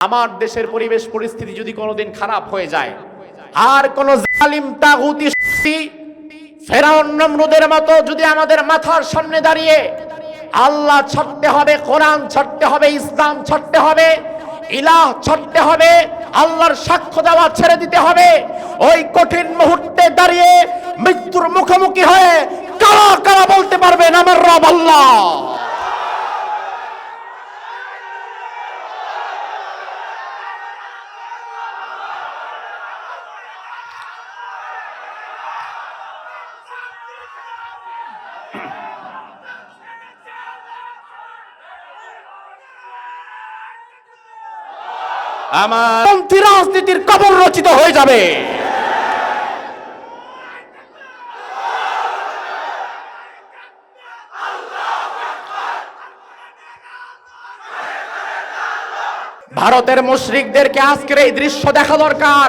আমার দেশের পরিবেশ পরিস্থিতি যদি কোনোদিন খারাপ হয়ে যায়, আর কোন জালিম তাগুতি শক্তি ফেরাউন নমরুদের মতো যদি আমাদের মাথার সামনে দাঁড়িয়ে আল্লাহ ছাড়তে হবে, কোরআন ছাড়তে হবে, ইসলাম ছাড়তে হবে, ইলাহ ছাড়তে হবে, আল্লাহর সাক্ষ্য দেওয়া ছেড়ে দিতে হবে, ওই কঠিন মুহূর্তে দাঁড়িয়ে মৃত্যুর মুখোমুখি হয়ে কারা কারা বলতে পারবেন আমার রব আল্লাহ? আমার রাজনীতির কবর রচিত হয়ে যাবে। ভারতের মুশরিকদেরকে আজকের এই দৃশ্য দেখা দরকার।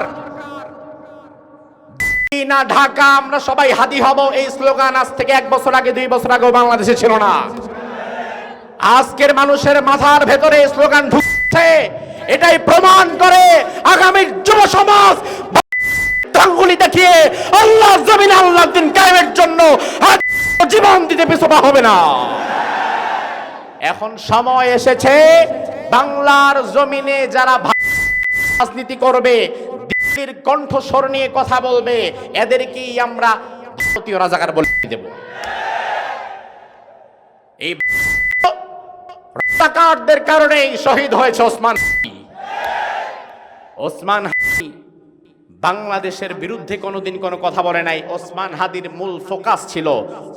না ঢাকা আমরা সবাই হাদি হব, এই স্লোগান আজ থেকে 1 বছর আগে 2 বছর আগেও বাংলাদেশে ছিল না। আজকের মানুষের মাথার ভেতরে স্লোগান ঢুকছে, এটাই প্রমাণ করে আগামী যুব সমাজ আঙ্গুলি দেখিয়ে আল্লাহ জমিনে আল্লাহ দিন কায়েমের জন্য জীবন দিতে পিছপা হবে না। এখন সময় এসেছে বাংলার জমিনে যারা রাজনীতি করবে, দিল্লির কণ্ঠস্বর নিয়ে কথা বলবে, এদেরকেই আমরা ভারতীয় রাজাকার বলে দেব। এই রাজাকারদের কারণেই শহীদ হয়েছে ওসমান হাদি। বাংলাদেশের বিরুদ্ধে কোনোদিন কোনো কথা বলে নাই। ওসমান হাদির মূল ফোকাস ছিল,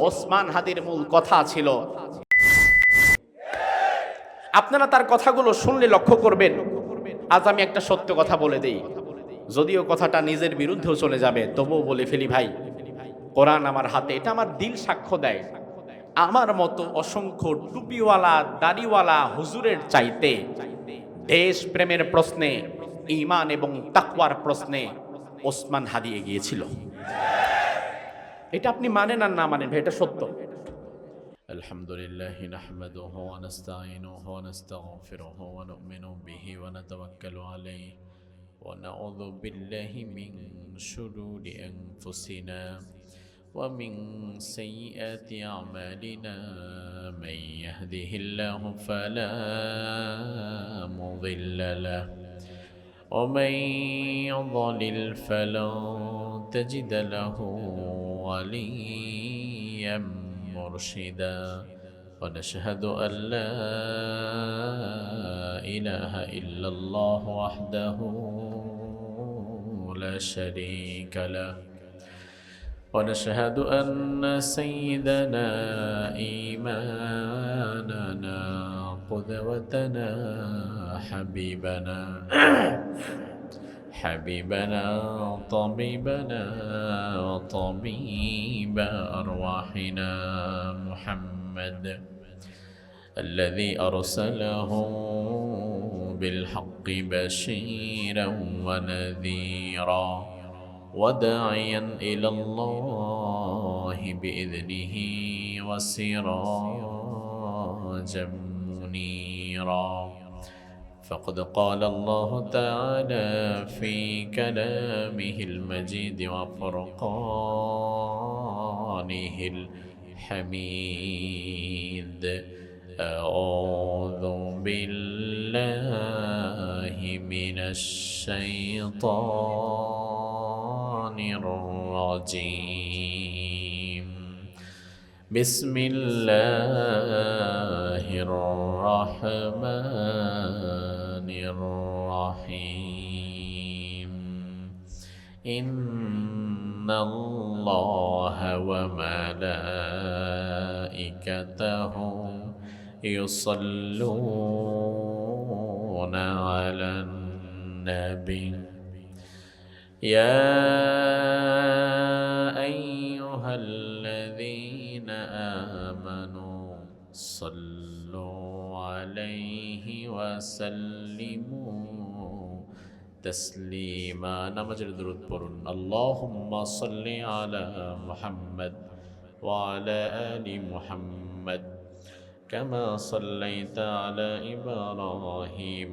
ওসমান হাদির মূল কথা ছিল। আপনারা তার কথাগুলো শুনলে লক্ষ্য করবেন। আজ আমি একটা সত্য কথা বলে দেই, যদিও কথাটা নিজের বিরুদ্ধেও চলে যাবে, তবুও বলে ফেলি ভাই, কোরআন আমার হাতে, এটা আমার দিল সাক্ষ্য দেয়। আমার মতো অসংখ্য টুপিওয়ালা দাড়িওয়ালা হুজুরের চাইতে দেশ প্রেমের প্রশ্নে, ঈমান এবং তাকওয়ার প্রশ্নে ওসমান হাদি এগিয়েছিল। এটা আপনি মানেন আর না মানেন ভাই, এটা সত্য। আলহামদুলিল্লাহ নাহমাদুহু ওয়া নাস্তাঈনুহু ওয়া নাস্তাগফিরুহু ওয়া নু'মিনু বিহি ওয়া নাতাওয়াক্কালু আলাইহি ওয়া নাউযু বিল্লাহি মিন শুরুরি আনফুসিনা ওয়া মিন সাইয়্যাতি আমালিনা মান ইয়াহদিহিল্লাহু ফালা মুযিল্লা লাহু ওয়া মান ইউদ্লিল ফালা তাজিদ লাহু ওয়ালিয়্যান مرشدا ونشهد أن لا إله إلا الله وحده لا شريك له ونشهد أن سيدنا إيماننا قدوتنا حبيبنا طبيبنا وطبيب أرواحنا محمد الذي أرسله بالحق بشيرا ونذيرا وداعيا إلى الله بإذنه وسراجا منيرا فقد قال الله تعالى في كلامه المجيد وفرقانه الحميد أعوذ بالله من الشيطان الرجيم بسم الله الرحمن الرحيم إن الله وملائكته يصلون على النبي يا أيها الذين آمنوا صلوا عليه وسلموا تسليما নামাজের দরুদ পড়ুন আল্লাহুম্মা সাল্লি আলা মুহাম্মদ ওয়া আলা আলি মুহাম্মদ কামা সাল্লাইতা আলা ইব্রাহিম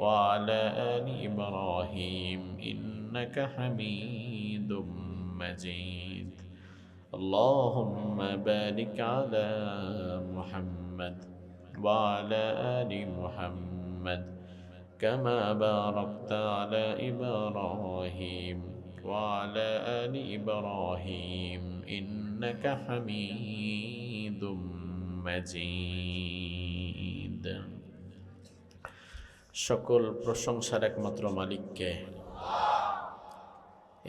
وعلى آل إبراهيم إنك حميد مجيد اللهم بارك على محمد وعلى آل محمد كما باركت على إبراهيم وعلى آل إبراهيم إنك حميد مجيد সকল প্রশংসার একমাত্র মালিককে।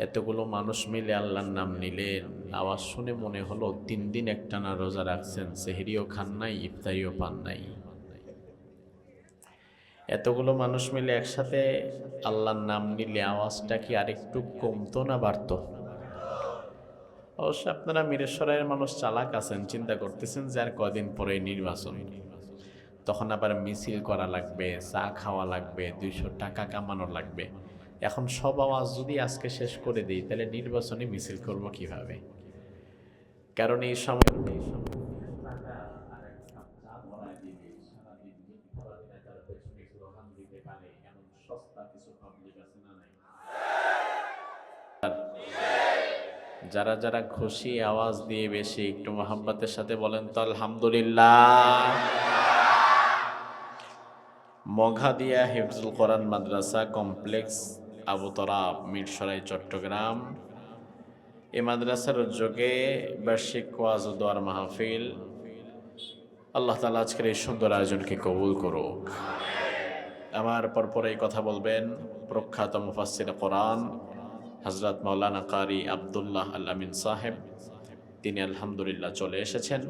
এতগুলো মানুষ মিলে আল্লাহর নাম নিলেন, আওয়াজ শুনে মনে হলো 3 দিন একটানা রোজা রাখছেন, সেহরিও খান নাই, ইফতারিও পান নাই। এতগুলো মানুষ মিলে একসাথে আল্লাহর নাম নিলে আওয়াজটা কি আরেকটু কমতো না বাড়তো? অবশ্য আপনারা মিরেশ্বরের মানুষ চালাক আছেন, চিন্তা করতেছেন যে আর কদিন পরে নির্বাচন, তখন আবার মিছিল করা লাগবে, চা খাওয়া লাগবে, 200 টাকা কামানো লাগবে। এখন সব আওয়াজ যদি আজকে শেষ করে দিই তাহলে নির্বাচনে মিছিল করব কিভাবে? কারণ এই সময় যারা যারা খুশি আওয়াজ দিয়ে বেশি একটু মোহাব্বতের সাথে বলেন তো আলহামদুলিল্লাহ। মঘাদিয়া হিফজুল কোরআন মাদ্রাসা কমপ্লেক্স, আবু তরাব, মিরসরাই, চট্টগ্রাম। এই মাদ্রাসার উদ্যোগে বার্ষিক ওয়াজ ও দোয়ার মাহফিল। আল্লাহ তাআলা আজকের এই সুন্দর আয়োজনকে কবুল করুক। আমার পরপর এই কথা বলবেন প্রখ্যাত মুফাসসির কোরআন হযরত মাওলানা কারি আব্দুল্লাহ আল আমিন সাহেব। তিনি আলহামদুলিল্লাহ চলে এসেছেন।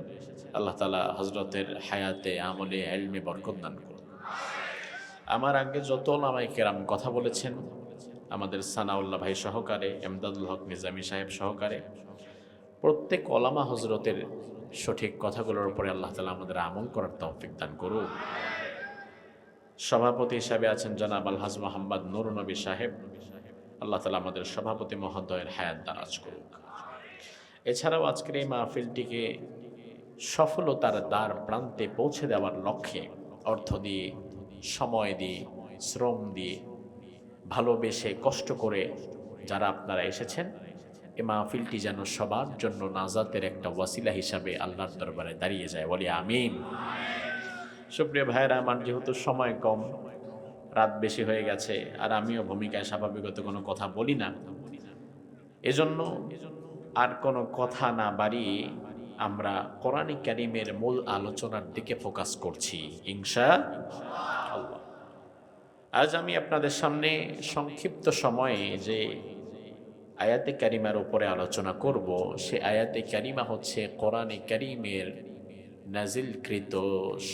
আল্লাহ তাআলা হযরতের হায়াতে আমলে ইলমে বরকত দান করুন। আমার আগে যত ওলামায়ে কেরাম কথা বলেছেন, আমাদের সানাউল্লাহ ভাই সহকারে, এমদাদুল হক নিজামী সাহেব সহকারে, প্রত্যেক ওলামা হযরতের সঠিক কথাগুলোর উপরে আল্লাহ তাআলা আমাদের আমল করার তৌফিক দান করুন। সভাপতি হিসাবে আছেন জনাব আলহাজ মোহাম্মদ নূর নবী সাহেব। আল্লাহ তাআলা আমাদের সভাপতি মহোদয়ের হায়াত দারাজ করুক। এছাড়াও আজকের এই মাহফিলটিকে সফলতার দ্বার প্রান্তে পৌঁছে দেওয়ার লক্ষ্যে অর্থ দিয়ে, সময় দিয়ে, শ্রম দিয়ে, ভালোবেসে, কষ্ট করে যারা আপনারা এসেছেন, এই মাহফিলটি যেন সবার জন্য নাজাতের একটা ওয়াসিলা হিসাবে আল্লাহর দরবারে দাঁড়িয়ে যায়, বলি আমিন। সুপ্রিয় ভাইরা, আমার যেহেতু সময় কম, রাত বেশি হয়ে গেছে, আর আমিও ভূমিকায় স্বাভাবিকত কোনো কথা বলি না, এজন্য আর কোনো কথা না বাড়িয়ে আমরা কোরআনে কারীমের মূল আলোচনার দিকে ফোকাস করছি ইনশাআল্লাহ। আজ আমি আপনাদের সামনে সংক্ষিপ্ত সময়ে যে আয়াতে কারিমার উপরে আলোচনা করব, সে আয়াতে কারিমা হচ্ছে কোরআনে কারীমের নাজিলকৃত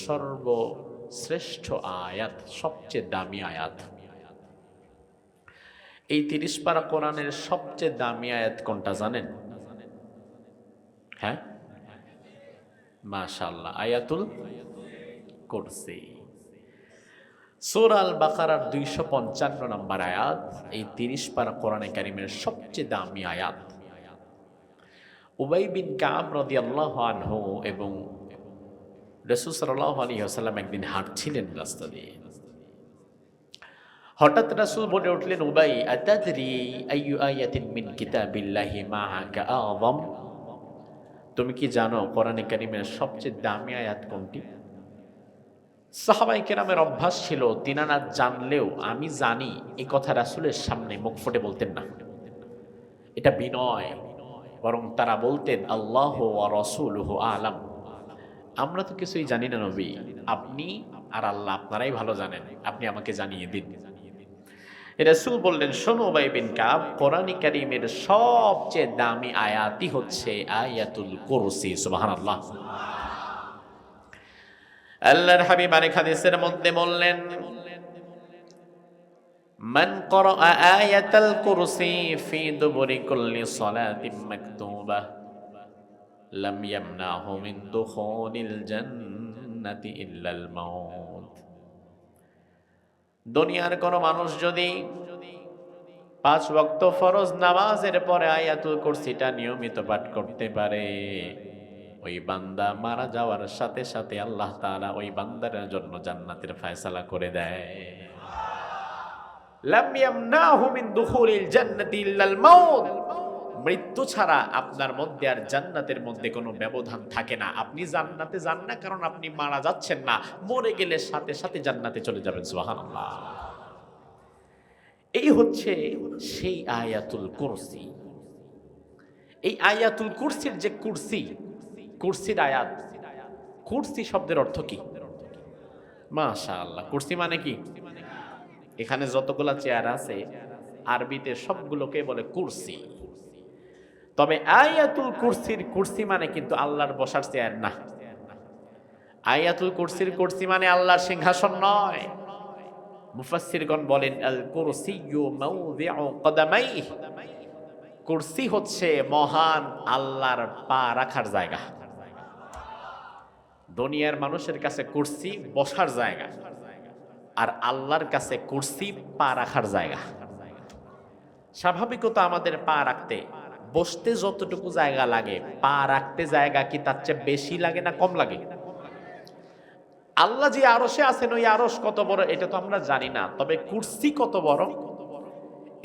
সর্বশ্রেষ্ঠ আয়াত, সবচেয়ে দামি আয়াত। এই 30 পারা কোরআনের সবচেয়ে দামি আয়াত কোনটা জানেন? হ্যাঁ, মাশাআল্লাহ, আয়াতুল কুরসি। সূরা আল বাকারার 255 নম্বর আয়াত, এই 30 পারা কোরআনে কারীমের সবচেয়ে দামি আয়াত। উবাই বিন কাব রাদিয়াল্লাহু আনহু এবং রাসূল সাল্লাল্লাহু আলাইহি ওয়াসাল্লাম একদিন হাঁটছিলেন রাস্তা দিয়ে। হঠাৎ রাসূল বলে উঠলেন, উবাই, আতাদরি আইয়ু আয়াতিন মিন কিতাবিল্লাহি মাআকা আযম? তুমি কি জানো কোরআনে কারীমের সবচেয়ে দামি আয়াত কোনটি? সাহাবায়ে কেরামের অভ্যাস ছিল, তিনারা জানলেও আমি জানি এই কথা রাসূলের সামনে মুখ ফুটে বলতেন না। এটা বিনয়, বরং তারা বলতেন আল্লাহু ওয়া রাসূলুহু আ'লাম। আমরা তো কিছুই জানি না নবী, আপনি আর আল্লাহ আপনারাই ভালো জানেন, আপনি আমাকে জানিয়ে দিন। রাসূল বললেন, শোনো উবাই বিন কাব, কোরআনে কারীমের সবচেয়ে দামি আয়াতই হচ্ছে আয়াতুল কুরসি। সুবহানাল্লাহ। আল্লাহর হাবিব আরেক হাদিসের মধ্যে বললেন, মান ক্বারা আয়াতাল কুরসি ফি দুবুরি কুল্লি সালাতিন মাকতুবাহ লাম ইয়ামনাহু মিন দুখুলিল জান্নাতি ইল্লাল মাউত। দুনিয়ার কোন মানুষ যদি 5 ওয়াক্ত ফরজ নামাজের পরে আয়াতুল কুরসিটা নিয়মিত পাঠ করতে পারে, ওই বান্দা মারা যাওয়ার সাথে সাথে আল্লাহ তাআলা ওই বান্দার জন্য জান্নাতের ফয়সালা করে দেয়। লাম ইয়ামনাহু মিন দুখুলিল জান্নাতি ইল্লাল মাউত, মৃত্যু ছাড়া আপনার মধ্যে আর জান্নাতের মধ্যে কোনো ব্যবধান থাকে না। আপনি জান্নাতে যান না কারণ আপনি মারা যাচ্ছেন না, মরে গেলে সাথে সাথে জান্নাতে চলে যাবেন। সুবহানাল্লাহ। এই হচ্ছে সেই আয়াতুল কুরসি। এই আয়াতুল কুরসির যে কুরসি, কুরসির আয়াত, কুরসি শব্দের অর্থ কি? মাশাআল্লাহ। কুরসি মানে কি? এখানে যতগুলা চেয়ার আছে আরবিতে সবগুলোকে বলে কুরসি। তবে আয়াতুল কুরসির কুরসি মানে কিন্তু আল্লাহর বসার চেয়ার না। আয়াতুল কুরসির কুরসি মানে আল্লাহর সিংহাসন নয়। মুফাসসিরগণ বলেন আল কুরসিয়্যু মাওদিউ কদামাইহি, কুরসি হচ্ছে মহান আল্লাহর পা রাখার জায়গা। দুনিয়ার মানুষের কাছে কুরসি বসার জায়গা, আর আল্লাহর কাছে কুরসি পা রাখার জায়গা। স্বাভাবিকত আমাদের পা রাখতে বসতে যতটুকু জায়গা লাগে, পা রাখতে জায়গা কি তার চেয়ে বেশি লাগে না কম লাগে? আল্লাহ যে আরশে আছেন, ওই আরশ কত বড় এটা তো আমরা জানি না, তবে কুরসি কত বড়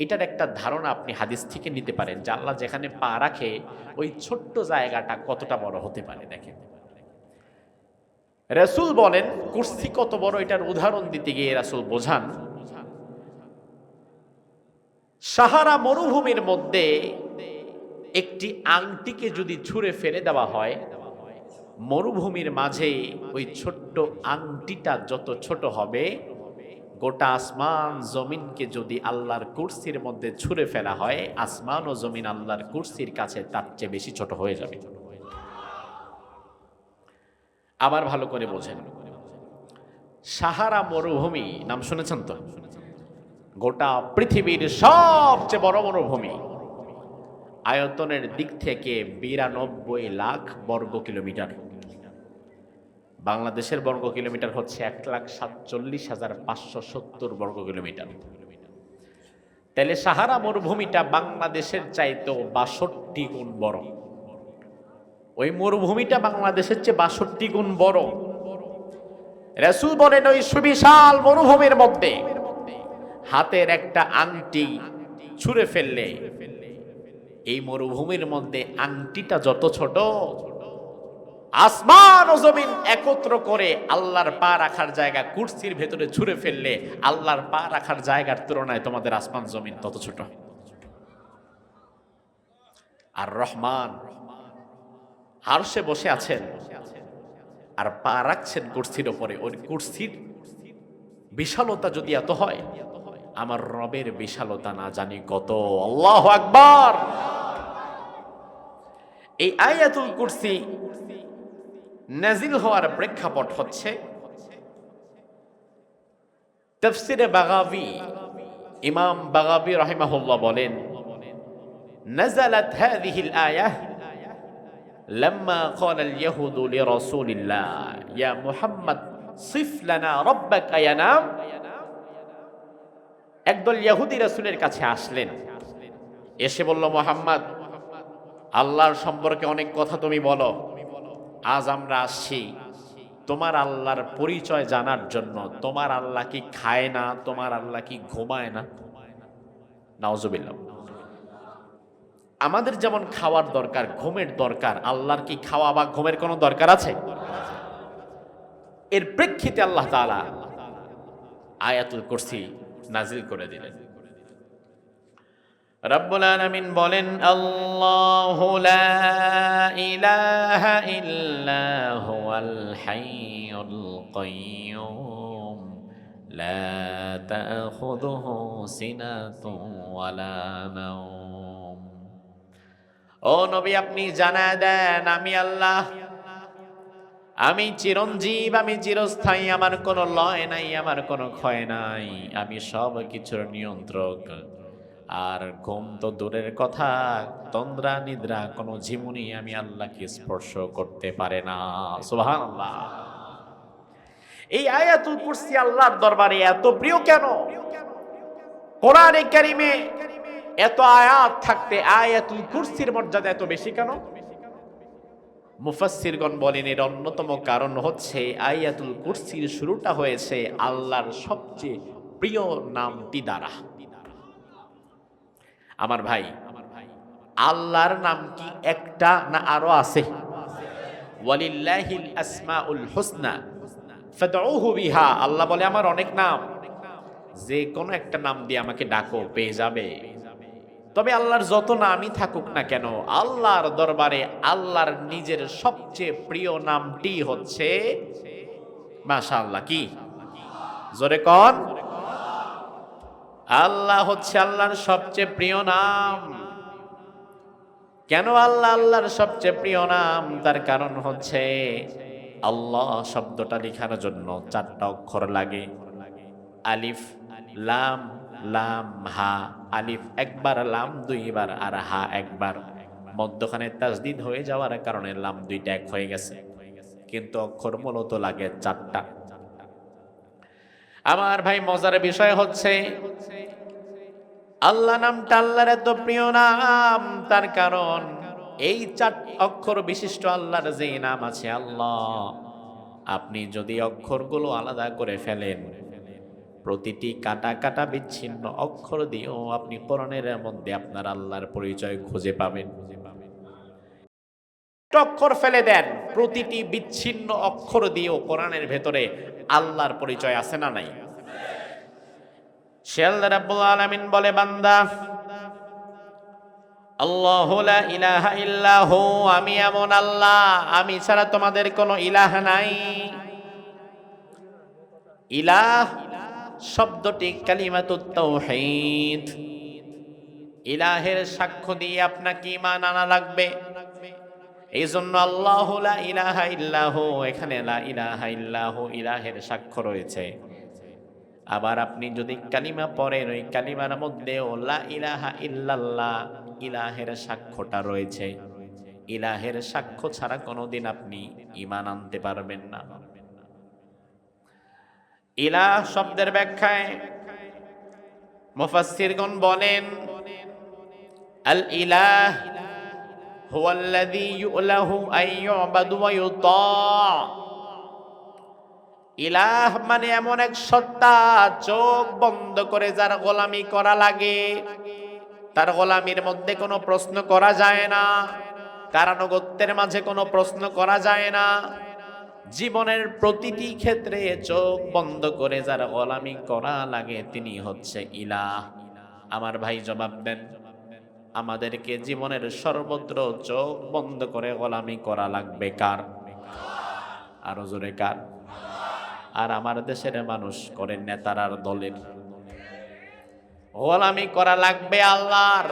এটার একটা ধারণা আপনি হাদিস থেকে নিতে পারেন যে আল্লাহ যেখানে পা রাখে ওই ছোট্ট জায়গাটা কতটা বড় হতে পারে। দেখেন, রাসূল বলেন কুরসি কত বড়, এটার উদাহরণ দিতে গিয়ে রাসূল বোঝান, সাহারা মরুভূমির মধ্যে একটি আংটিকে যদি ছুঁড়ে ফেলে দেওয়া হয়, মরুভূমির মাঝে ওই ছোট্ট আংটিটা যত ছোট হবে, গোটা আসমান জমিনকে যদি আল্লাহর কুরসির মধ্যে ছুঁড়ে ফেলা হয়, আসমান ও জমিন আল্লাহর কুরসির কাছে তার চেয়ে বেশি ছোট হয়ে যাবে। আবার ভালো করে বোঝেন, সাহারা মরুভূমি নাম শুনেছেন তো? গোটা পৃথিবীর সবচেয়ে বড় মরুভূমি, আয়তনের দিক থেকে 92 লাখ বর্গ কিলোমিটার। বাংলাদেশের বর্গ কিলোমিটার হচ্ছে 1,47,570 বর্গ কিলোমিটার। তাহলে সাহারা মরুভূমিটা বাংলাদেশের চাইতেও 62 গুণ বড়। ওই মরুভূমিটা বাংলাদেশের চেয়ে 62 গুণ বড়। রাসূল বলেন ওই সুবিশাল মরুভূমির মধ্যে হাতের একটা আংটি ছুঁড়ে ফেললে, এই মরুভূমির মধ্যে আংটিটা যত ছোট, আসমান ও জমিন একত্র করে আল্লাহর পা রাখার জায়গা কুরসির ভেতরে ছুঁড়ে ফেললে আল্লাহর পা রাখার জায়গার তুলনায় তোমাদের আসমান জমিন তত ছোট। আর রহমান আরশে বসে আছেন আর পা রাখছেন কুরসির ওপরে। ওই কুরসির বিশালতা যদি এত হয়, আমার রবের বিশালতা না জানি কত। আল্লাহু আকবার। এই আয়াতুল কুরসি নাজিল হওয়ার প্রেক্ষাপট হচ্ছে তাফসিরে বাগাবী। ইমাম বাগাবী রাহিমাহুল্লাহ বলেন, নাযালাত হাযিহিল আয়াহ লাম্মা ক্বালা আল ইয়াহুদু লিরাসূলিল্লাহ ইয়া মুহাম্মদ সিফ লানা রাব্বাকা ইয়ানাম। একদল ইহুদি রাসূলের কাছে আসলেন, এসে বলল, মুহাম্মদ, আল্লাহর সম্পর্কে অনেক কথা তুমি বলো, আজ আমরা আসছি তোমার আল্লাহর পরিচয় জানার জন্য। তোমার আল্লাহ কি খায় না? তোমার আল্লাহ কি ঘুমায় না? নাউজুবিল্লাহ। আমাদের যেমন খাওয়ার দরকার, ঘুমের দরকার, আল্লাহর কি খাওয়া বা ঘুমের কোনো দরকার আছে? এর প্রেক্ষিতে আল্লাহ তাআলা আয়াতুল কুরসি নাজিল করে দিলেন। রব্বুল আলামিন বলেন, আল্লাহু লা ইলাহা ইল্লা হুয়াল হাইয়ুল কাইয়্যুম লা তাখুযুহু সিনাতুন ওয়ালা নাওম। ও নবী, আপনি জানায় দেন আমি আল্লাহ, আমি চিরঞ্জীব, আমি চিরস্থায়ী, আমার কোনো লয় নাই, আমার কোনো ক্ষয় নাই, আমি সব কিছুর নিয়ন্ত্রক। আর ঘুম তো দূরের কথা, তন্দ্রা নিদ্রা কোনো ঝিমুনি আমি আল্লাহকে স্পর্শ করতে পারে না। সুবহানাল্লাহ। এই আয়াতুল কুরসি আল্লাহর দরবারে এত প্রিয় কেন? কোরআনে কারিমে এত আয়াত থাকতে আয়াতুল কুরসির মর্যাদা এত বেশি কেন? মুফাসসিরগণ বলেন এর অন্যতম কারণ হচ্ছে আয়াতুল কুরসির শুরুটা হয়েছে আল্লাহর সবচেয়ে প্রিয় নামটি দ্বারা। আমার ভাই, আল্লাহর নাম কি একটা না আরো আছে? ওয়ালিল্লাহিল আসমাউল হুসনা ফাদউহু বিহা। আল্লাহ বলে আমার অনেক নাম, যে কোনো একটা নাম দিয়ে আমাকে ডাকো, পেয়ে যাবে। তবে আল্লাহর যত নামই থাকুক না কেন, আল্লাহর দরবারে আল্লাহর নিজের সবচেয়ে প্রিয় নামটি হচ্ছে মাশাআল্লাহ। কি? জোরে কোন? আল্লাহ হচ্ছে আল্লাহর সবচেয়ে প্রিয় নাম। কেন আল্লাহ আল্লাহর সবচেয়ে প্রিয় নাম? তার কারণ হচ্ছে আল্লাহ শব্দটা লেখার জন্য 4টা অক্ষর লাগে। আলিফ, লাম, লাম, হা। আলিফ একবার, লাম 2বার, আর হা একবার। মধ্যখানে তাসদিদ হয়ে যাওয়ার কারণে লাম 2টা এক হয়ে গেছে, কিন্তু অক্ষর মূলত লাগে 4টা। আমার ভাই, মজার বিষয় হচ্ছে আল্লাহ নামটা আল্লাহর এত প্রিয় নাম, তার কারণ এই 4 অক্ষর বিশিষ্ট আল্লাহর যে নাম আছে আল্লাহ, আপনি যদি অক্ষরগুলো আলাদা করে ফেলেন, প্রতিটি কাটা কাটা বিচ্ছিন্ন অক্ষর দিয়েও আপনি কোরআনের মধ্যে আপনার আল্লাহর পরিচয় খুঁজে পাবেন। অক্ষর ফেলে দেন, প্রতিটি বিচ্ছিন্ন অক্ষর দিয়েও কোরআনের ভেতরে আল্লাহর পরিচয় আছে না নাই? সে আল্লাহ রাব্বুল আলামিন বলে, বান্দা, আল্লাহু লা ইলাহা ইল্লাহু, আমি এমন আল্লাহ, আমি ছাড়া তোমাদের কোনো ইলাহ নাই। ইলাহ শব্দটি কালিমাতুত তাওহীদ। ইলাহের সাক্ষ্য দিয়ে আপনাকে ঈমান আনা লাগবে। এই জন্য আল্লাহু লা ইলাহা ইল্লাহু, এখানে লা ইলাহা ইল্লাহু ইলাহের সাক্ষ্য রয়েছে। আবার আপনি যদি কালিমা পড়েন, ওই কালিমার মধ্যেও লা ইলাহা ইল্লাল্লাহ ইলাহের সাক্ষ্যটা রয়েছে। ইলাহের সাক্ষ্য ছাড়া কোনোদিন আপনি ঈমান আনতে পারবেন না। ইলাহ শব্দের ব্যাখ্যায় মুফাসসিরগণ বলেন, আল ইলাহ হুয়াল্লাযী ইউলাহু আন ইউবাদু ওয়া ইউতা। ইলাহ মানে এমন এক সত্তা, চোখ বন্ধ করে যার গোলামি করা লাগে, তার গোলামির মধ্যে কোনো প্রশ্ন করা যায় না, তার আনুগত্যের মাঝে কোনো প্রশ্ন করা যায় না। জীবনের প্রতিটি ক্ষেত্রে চোখ বন্ধ করে যার গোলামি করা লাগে, তিনি হচ্ছে ইলাহ। আমার ভাই, জবাব দেন, আমাদেরকে জীবনের সর্বত্র চোখ বন্ধ করে গোলামি করা লাগবে কার? আরো জোরে কার? আর আমার দেশের মানুষ করে নেতার আর দলের। গোলামি করা লাগবে আল্লাহর।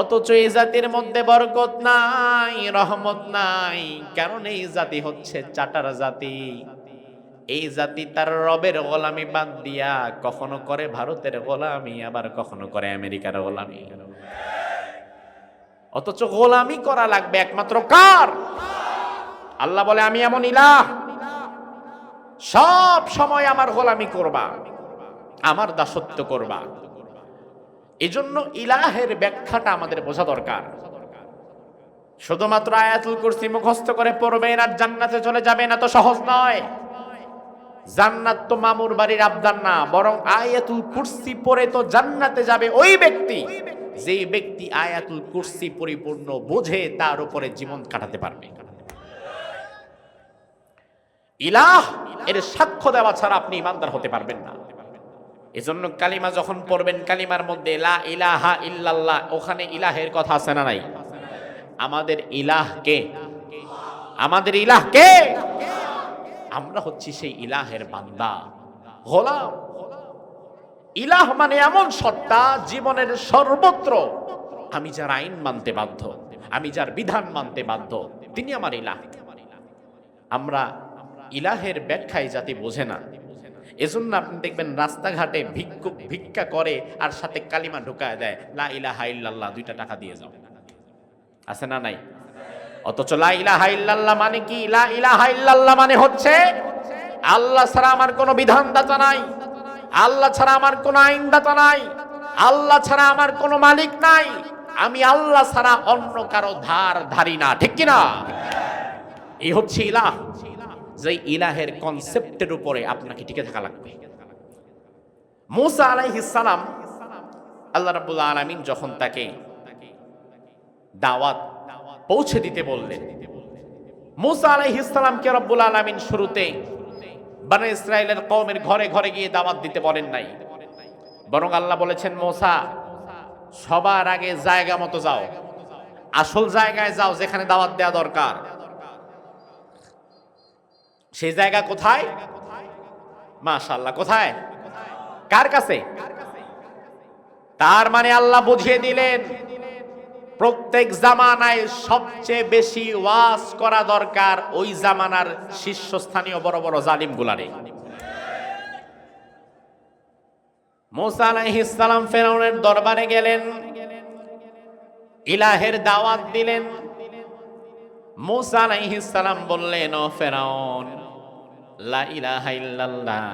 অথচ এই জাতির মধ্যে বরকত নাই, রহমত নাই, কারণ এই জাতি হচ্ছে চাটার জাতি। এই জাতি তার রবের গোলামি বাদ দিয়া কখনো করে ভারতের গোলামি, আবার কখনো করে আমেরিকার গোলামি। অথচ গোলামি করা লাগবে একমাত্র কার? আল্লাহ বলে, আমি এমন ইলাহ, সব সময় আমার গোলামি করবা, আমার দাসত্ব করবা। এজন্য ইলাহের ব্যাখ্যাটা আমাদের বোঝা দরকার। শুধুমাত্র আয়াতুল কুরসি মুখস্থ করে পড়বেন আর জান্নাতে চলে যাবেন, এত সহজ নয়। জান্নাত তো মামুর বাড়ির আবদার না, বরং আয়াতুল কুরসি পড়ে তো জান্নাতে যাবে ওই ব্যক্তি, যেই ব্যক্তি আয়াতুল কুরসি পরিপূর্ণ বোঝে, তার উপরে জীবন কাটাতে পারবে। ইলাহ এর সাক্ষ্য দেওয়া ছাড়া আপনি ইমানদার হতে পারবেন না। এজন্য কালিমা যখন পড়বেন, কালিমার মধ্যে লা ইলাহা ইল্লাল্লাহ, ওখানে ইলাহের কথা আছে না নাই? আমাদের ইলাহ কে? আমাদের ইলাহ কে? আমরা হচ্ছি সেই ইলাহের বান্দা, গোলাম। ইলাহ মানে এমন সত্তা, জীবনের সর্বত্র আমি যার আইন মানতে বাধ্য, আমি যার বিধান মানতে বাধ্য, তিনি আমার ইলাহ। আমরা ইলাহের ব্যাখ্যায় জাতি বোঝে না। এজন্য আপনি দেখবেন রাস্তাঘাটে ভিক্ষুক ভিক্ষা করে আর সাথে কালিমা ঢুকায় দেয়, লা ইলাহা ইল্লাল্লাহ, 2টা টাকা দিয়ে যাও। আছে না নাই? অথচ লা ইলাহা ইল্লাল্লাহ মানে কি? লা ইলাহা ইল্লাল্লাহ মানে হচ্ছে আল্লাহ ছাড়া আমার কোনো বিধানদাতা নাই, আল্লাহ ছাড়া আমার কোনো আইনদাতা নাই, আল্লাহ ছাড়া আমার কোনো মালিক নাই, আমি আল্লাহ ছাড়া অন্য কারো ধার ধারি না। ঠিক কিনা? এই হচ্ছে ইলাহ। যে ইলাহের কনসেপ্টের উপরে আপনাকে টিকে থাকা লাগবে। মূসা আলাইহিস সালাম, আল্লাহ রাব্বুল আলামিন যখন তাকে দাওয়াত পৌঁছে দিতে বললেন, মূসা আলাইহিস সালামকে রব্বুল আলামিন শুরুতে বনি ইসরাইলের কওমের ঘরে ঘরে গিয়ে দাওয়াত দিতে বলেন নাই, বরং আল্লাহ বলেছেন, মূসা সবার আগে জায়গা মতো যাও, আসল জায়গায় যাও যেখানে দাওয়াত দেওয়া দরকার। সেই জায়গা কোথায়? মাশাআল্লাহ, কোথায়? কার কাছে? তার মানে আল্লাহ বুঝিয়ে দিলেন প্রত্যেক জামানায় সবচেয়ে বেশি ওয়াজ করা দরকার ওই জামানার শীর্ষস্থানীয় বড় বড় জালিম গুলারে। মূসা আলাইহিস সালাম ফেরাউনের দরবারে গেলেন, ইলাহের দাওয়াত দিলেন। মূসা আলাইহিস সালাম বললেন, ও ফেরাউন, লা ইলাহা ইল্লাল্লাহ,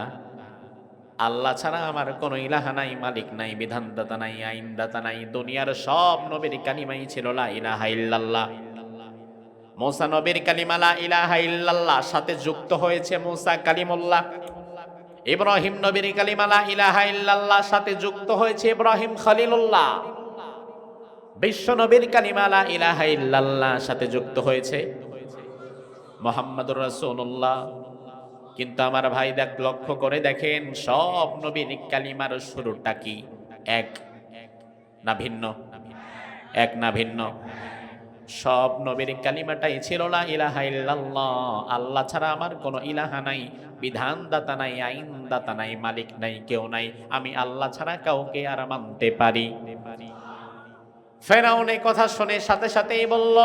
আল্লাহ ছাড়া আমার কোনো ইলাহা নাই, মালিক নাই, বিধানদাতা নাই, আইনদাতা নাই। দুনিয়ার সব নবীর কালিমাই ছিল লা ইলাহা ইল্লাল্লাহ। মূসা নবীর কালিমা লা ইলাহা ইল্লাল্লাহ সাথে যুক্ত হয়েছে মূসা কালিমুল্লাহ। ইব্রাহিম নবীর কালিমা লা ইলাহা ইল্লাল্লাহ সাথে যুক্ত হয়েছে ইব্রাহিম খলিলুল্লাহ। বিশ্ব নবীর কালিমা লা ইলাহা ইল্লাল্লাহ সাথে যুক্ত হয়েছে মুহাম্মাদুর রাসূলুল্লাহ। কিন্তু আমার ভাই লক্ষ্য করে দেখেন, সব নবীর কালিমার শুরুটা কি? এক না ভিন্ন? এক না ভিন্ন? সব নবীর কালিমাটাই ছিল লা ইলাহা ইল্লাল্লাহ, আল্লাহ ছাড়া আমার কোনো ইলাহা নাই, বিধানদাতা নাই, আইনদাতা নাই, মালিক নাই, কেউ নাই, আমি আল্লাহ ছাড়া কাউকে আর মানতে পারি। ফেরাউন এই কথা শুনে সাথে সাথেই বলল,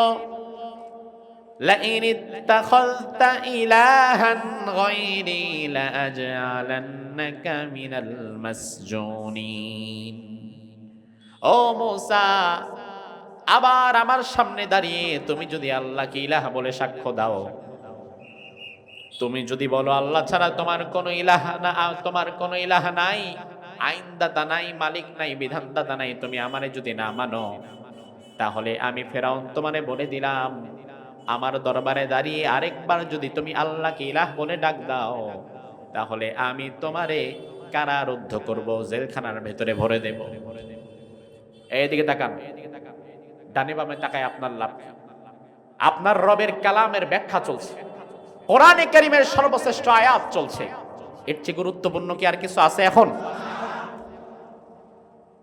لئن اتخذت إلها غيري لأجعلنك من المسجونين। ও মূসা, আবার আমার সামনে দাঁড়িয়ে তুমি যদি আল্লাহকে ইলাহ বলে সাক্ষ্য দাও, তুমি যদি বলো আল্লাহ ছাড়া তোমার কোনো ইলাহ না, তোমার কোনো ইলাহ নাই, আইনদাতা নাই, মালিক নাই, বিধানদাতা নাই, তুমি আমারে যদি না মানো, তাহলে আমি ফেরাউন তোমারে বলে দিলাম, আমার দরবারে দাঁড়িয়ে আরেকবার যদি তুমি আল্লাহকে ইলাহ বলে ডাক দাও, তাহলে আমি তোমারে কারারুদ্ধ করব, জেলখানার ভেতরে ভরে দেব। এইদিকে তাকান, ডানে বামে তাকায় আপনার লাভ। আপনার রবের কালামের ব্যাখ্যা চলছে, কোরআনে কারীমের সর্বশ্রেষ্ঠ আয়াত চলছে। এর চেয়ে গুরুত্বপূর্ণ কি আর কিছু আছে এখন?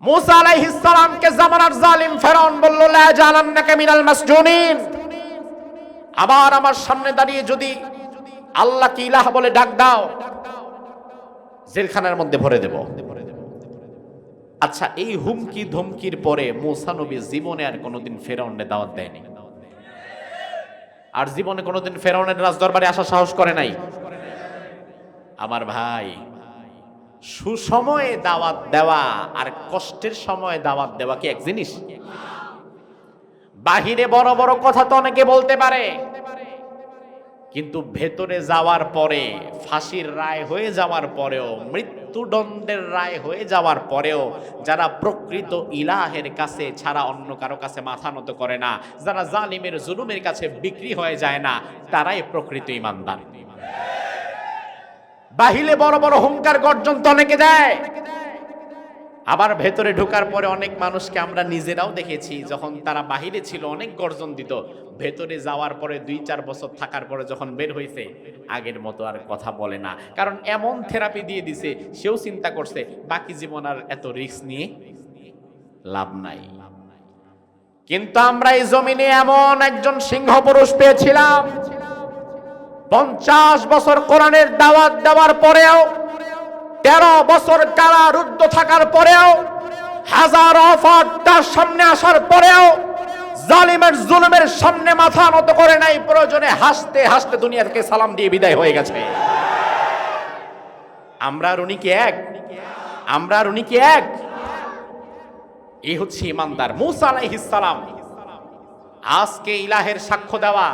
মূসা আলাইহিস সালামকে জামানার জালিম ফেরাউন বলল, লা জালান্নাকা মিনাল মাসজুনিন, আবার আমার সামনে দাঁড়িয়ে যদি আল্লাহকে ইলাহ বলে ডাক দাও, জেলখানার মধ্যে ভরে দেব। আচ্ছা, এই হুমকি ধমকির পরে মূসা নবী জীবনে আর কোনোদিন ফেরাউনের দাওয়াত দেয়নি, আর জীবনে কোনোদিন ফেরাউনের রাজদরবারে আসার সাহস করে নাই। আমার ভাই, সুসময়ে দাওয়াত দেওয়া আর কষ্টের সময় দাওয়াত দেওয়া কি এক জিনিস? বাহিরে বড় বড় কথা তো অনেকে বলতে পারে, কিন্তু ভেতরে যাওয়ার পরে, ফাঁসির রায় হয়ে যাওয়ার পরেও, মৃত্যুদণ্ডের রায় হয়ে যাওয়ার পরেও যারা প্রকৃত ইলাহের কাছে ছাড়া অন্য কারো কাছে মাথা নত করে না, যারা জালিমের জুলুমের কাছে বিক্রি হয়ে যায় না, তারাই প্রকৃত ঈমানদার। বাহিরে বড় বড় হুঙ্কার গর্জন তো অনেকে দেয়, আবার ভেতরে ঢোকার পরে অনেক মানুষকে আমরা নিজেরাও দেখেছি, যখন তারা বাহিরে ছিল অনেক গর্জন দিত, ভেতরে যাওয়ার পরে 2-4 বছর থাকার পরে যখন বের হয়েছে, আগের মতো আর কথা বলে না। কারণ এমন থেরাপি দিয়ে দিছে, সেও চিন্তা করছে বাকি জীবন আর এত রিস্ক নিয়ে লাভ নাই। কিন্তু আমরা এই জমিনে এমন একজন সিংহ পুরুষ পেয়েছিলাম, 50 বছর কোরআনের দাওয়াত দেওয়ার পরেও, 13 বছর কারারুদ্ধ থাকার পরেও, হাজার অফাত তার সামনে আসার পরেও জালিমের জুলুমের সামনে মাথা নত করে নাই, প্রয়োজনে হাসতে হাসতে দুনিয়া থেকে সালাম দিয়ে বিদায় হয়ে গেছে। আমরা আর উনি কি এক? আমরা আর উনি কি এক? এই হচ্ছে ইমানদার। মূসা আলাইহিস সালাম আজকে ইলাহের সাক্ষ্য দেওয়া,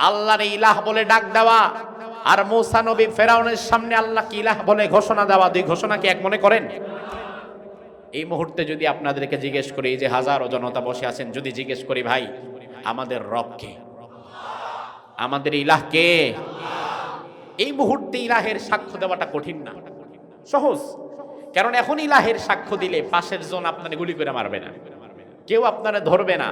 আল্লাহর ইলাহ বলে ডাক দেওয়া, আর মূসা নবী ফেরাউনের সামনে আল্লাহকে ইলাহ বলে ঘোষণা দেওয়া, দুই ঘোষণাকে এক মনে করেন? এই মুহূর্তে যদি আপনাদেরকে জিজ্ঞেস করি, যে হাজারো জনতা বসে আছেন, যদি জিজ্ঞেস করি, ভাই আমাদের রব কে, আমাদের ইলাহ কে, এই মুহূর্তে ইলাহের সাক্ষ্য দেওয়াটা কঠিন না, সহজ। কারণ এখন ইলাহের সাক্ষ্য দিলে পাশের জন আপনার গুলি করে মারবে না, কেউ আপনারা ধরবে না,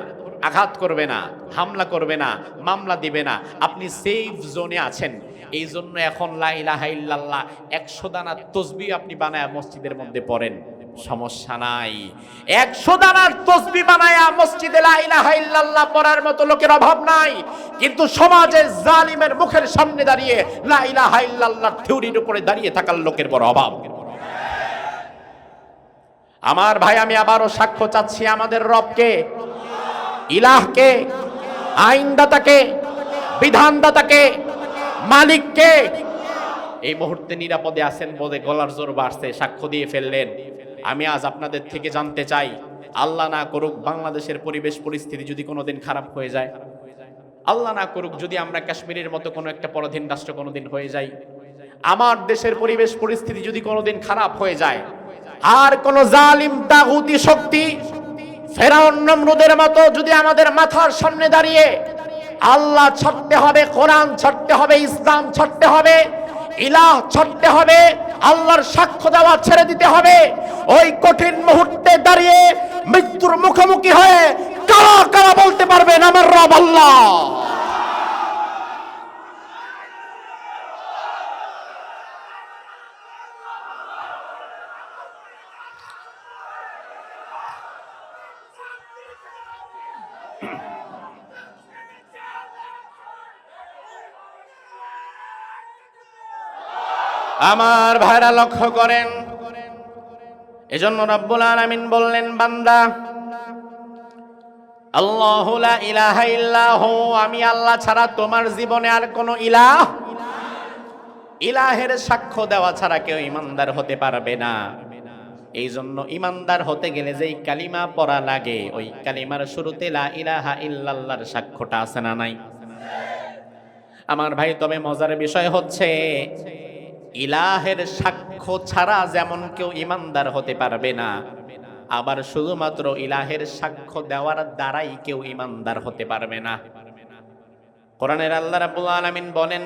আঘাত করবে না, হামলা করবে না, মামলা দিবে না, আপনি সেফ জোনে আছেন। এই জন্য এখন লা ইলাহা ইল্লাল্লাহ 100 দানা তসবিহ আপনি বানায় মসজিদের মধ্যে পড়েন, সমস্যা নাই। 100 দানার তসবিহ বানায়া মসজিদে লা ইলাহা ইল্লাল্লাহ পড়ার মতো লোকের অভাব নাই, কিন্তু সমাজের জালিমের মুখের সামনে দাঁড়িয়ে লা ইলাহা ইল্লাল্লাহর থিওরির উপরে দাঁড়িয়ে থাকার লোকের বড় অভাব। আমার ভাই, আমি আবারও সাক্ষ্য চাচ্ছি আমাদের রবকে, ইলাহকে, আইনদাতাকে, বিধানদাতাকে, মালিককে। এই মুহূর্তে নিরাপদে আছেন বলে গলার জোর বাড়ছে, সাক্ষ্য দিয়ে ফেললেন। আমি আজ আপনাদের থেকে জানতে চাই, আল্লাহ না করুক বাংলাদেশের পরিবেশ পরিস্থিতি যদি কোনোদিন খারাপ হয়ে যায়, আল্লাহ না করুক যদি আমরা কাশ্মীরের মতো কোনো একটা পরাধীন রাষ্ট্র কোনোদিন হয়ে যাই, আমার দেশের পরিবেশ পরিস্থিতি যদি কোনোদিন খারাপ হয়ে যায়, আর কোন জালিম তাগুতি শক্তি ফেরাউন নমরুদের মতো যদি আমাদের মাথার সামনে দাঁড়িয়ে আল্লাহ ছাড়তে হবে, কোরআন ছাড়তে হবে, ইসলাম ছাড়তে হবে, ইলাহ ছাড়তে হবে, আল্লাহর সাক্ষ্য দেওয়া ছেড়ে দিতে হবে, ওই কঠিন মুহূর্তে দাঁড়িয়ে মৃত্যুর মুখোমুখি হয়ে কারা কারা বলতে পারবেন আমার রব আল্লাহ? আমার ভাইরা লক্ষ্য করেন, এজন্য রব্বুল আলামিন বললেন, বান্দা আল্লাহু লা ইলাহা ইল্লাহু, আমি আল্লাহ ছাড়া তোমার জীবনে আর কোনো ইলাহের সাক্ষ্য দেওয়া ছাড়া কেউ ইমানদার হতে পারবে না। এই জন্য ইমানদার হতে গেলে যেই কালিমা পড়া লাগে, ওই কালিমার শুরুতে লা ইলাহা ইল্লাল্লাহর সাক্ষ্যটা আছে না নাই? আমার ভাই, তবে মজার বিষয় হচ্ছে ইলাহের সাক্ষ্য ছাড়া যেমন কেউ ইমানদার হতে পারবে না, আবার শুধুমাত্র ইলাহের সাক্ষ্য দেওয়ার দ্বারাই কেউ ইমানদার হতে পারবে না। কোরআনের আল্লাহ রাব্বুল আলামিন বলেন,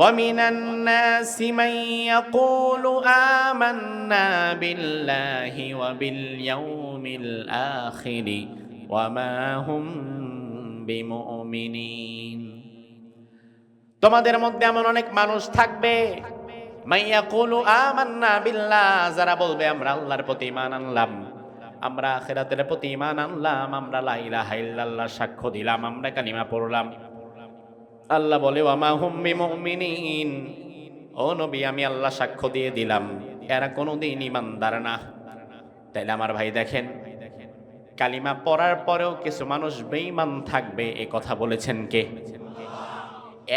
وَمِنَ النَّاسِ مَن يَقُولُ آمَنَّا بِاللَّهِ وَبِالْيَوْمِ الْآخِرِ وَمَا هُمْ بِمُؤْمِنِينَ। তোমাদের মধ্যে এমন অনেক মানুষ থাকবে, মাইয়াকুলু আমান্না বিল্লাহ, যারা বলবে আমরা আল্লাহর প্রতি ঈমান আনলাম, আমরা আখিরাতের প্রতি ঈমান আনলাম, আমরা লা ইলাহা ইল্লাল্লাহ সাক্ষ্য দিলাম, আমরা কালিমা পড়লাম। আল্লাহ বলে ওয়ামা হুম বিমুমিনিন, ও নবী আমি আল্লাহ সাক্ষ্য দিয়ে দিলাম এরা কোনোদিন ঈমানদার না। তাইলে আমার ভাই দেখেন, কালিমা পড়ার পরেও কিছু মানুষ বেঈমান থাকবে, এ কথা বলেছেন কে?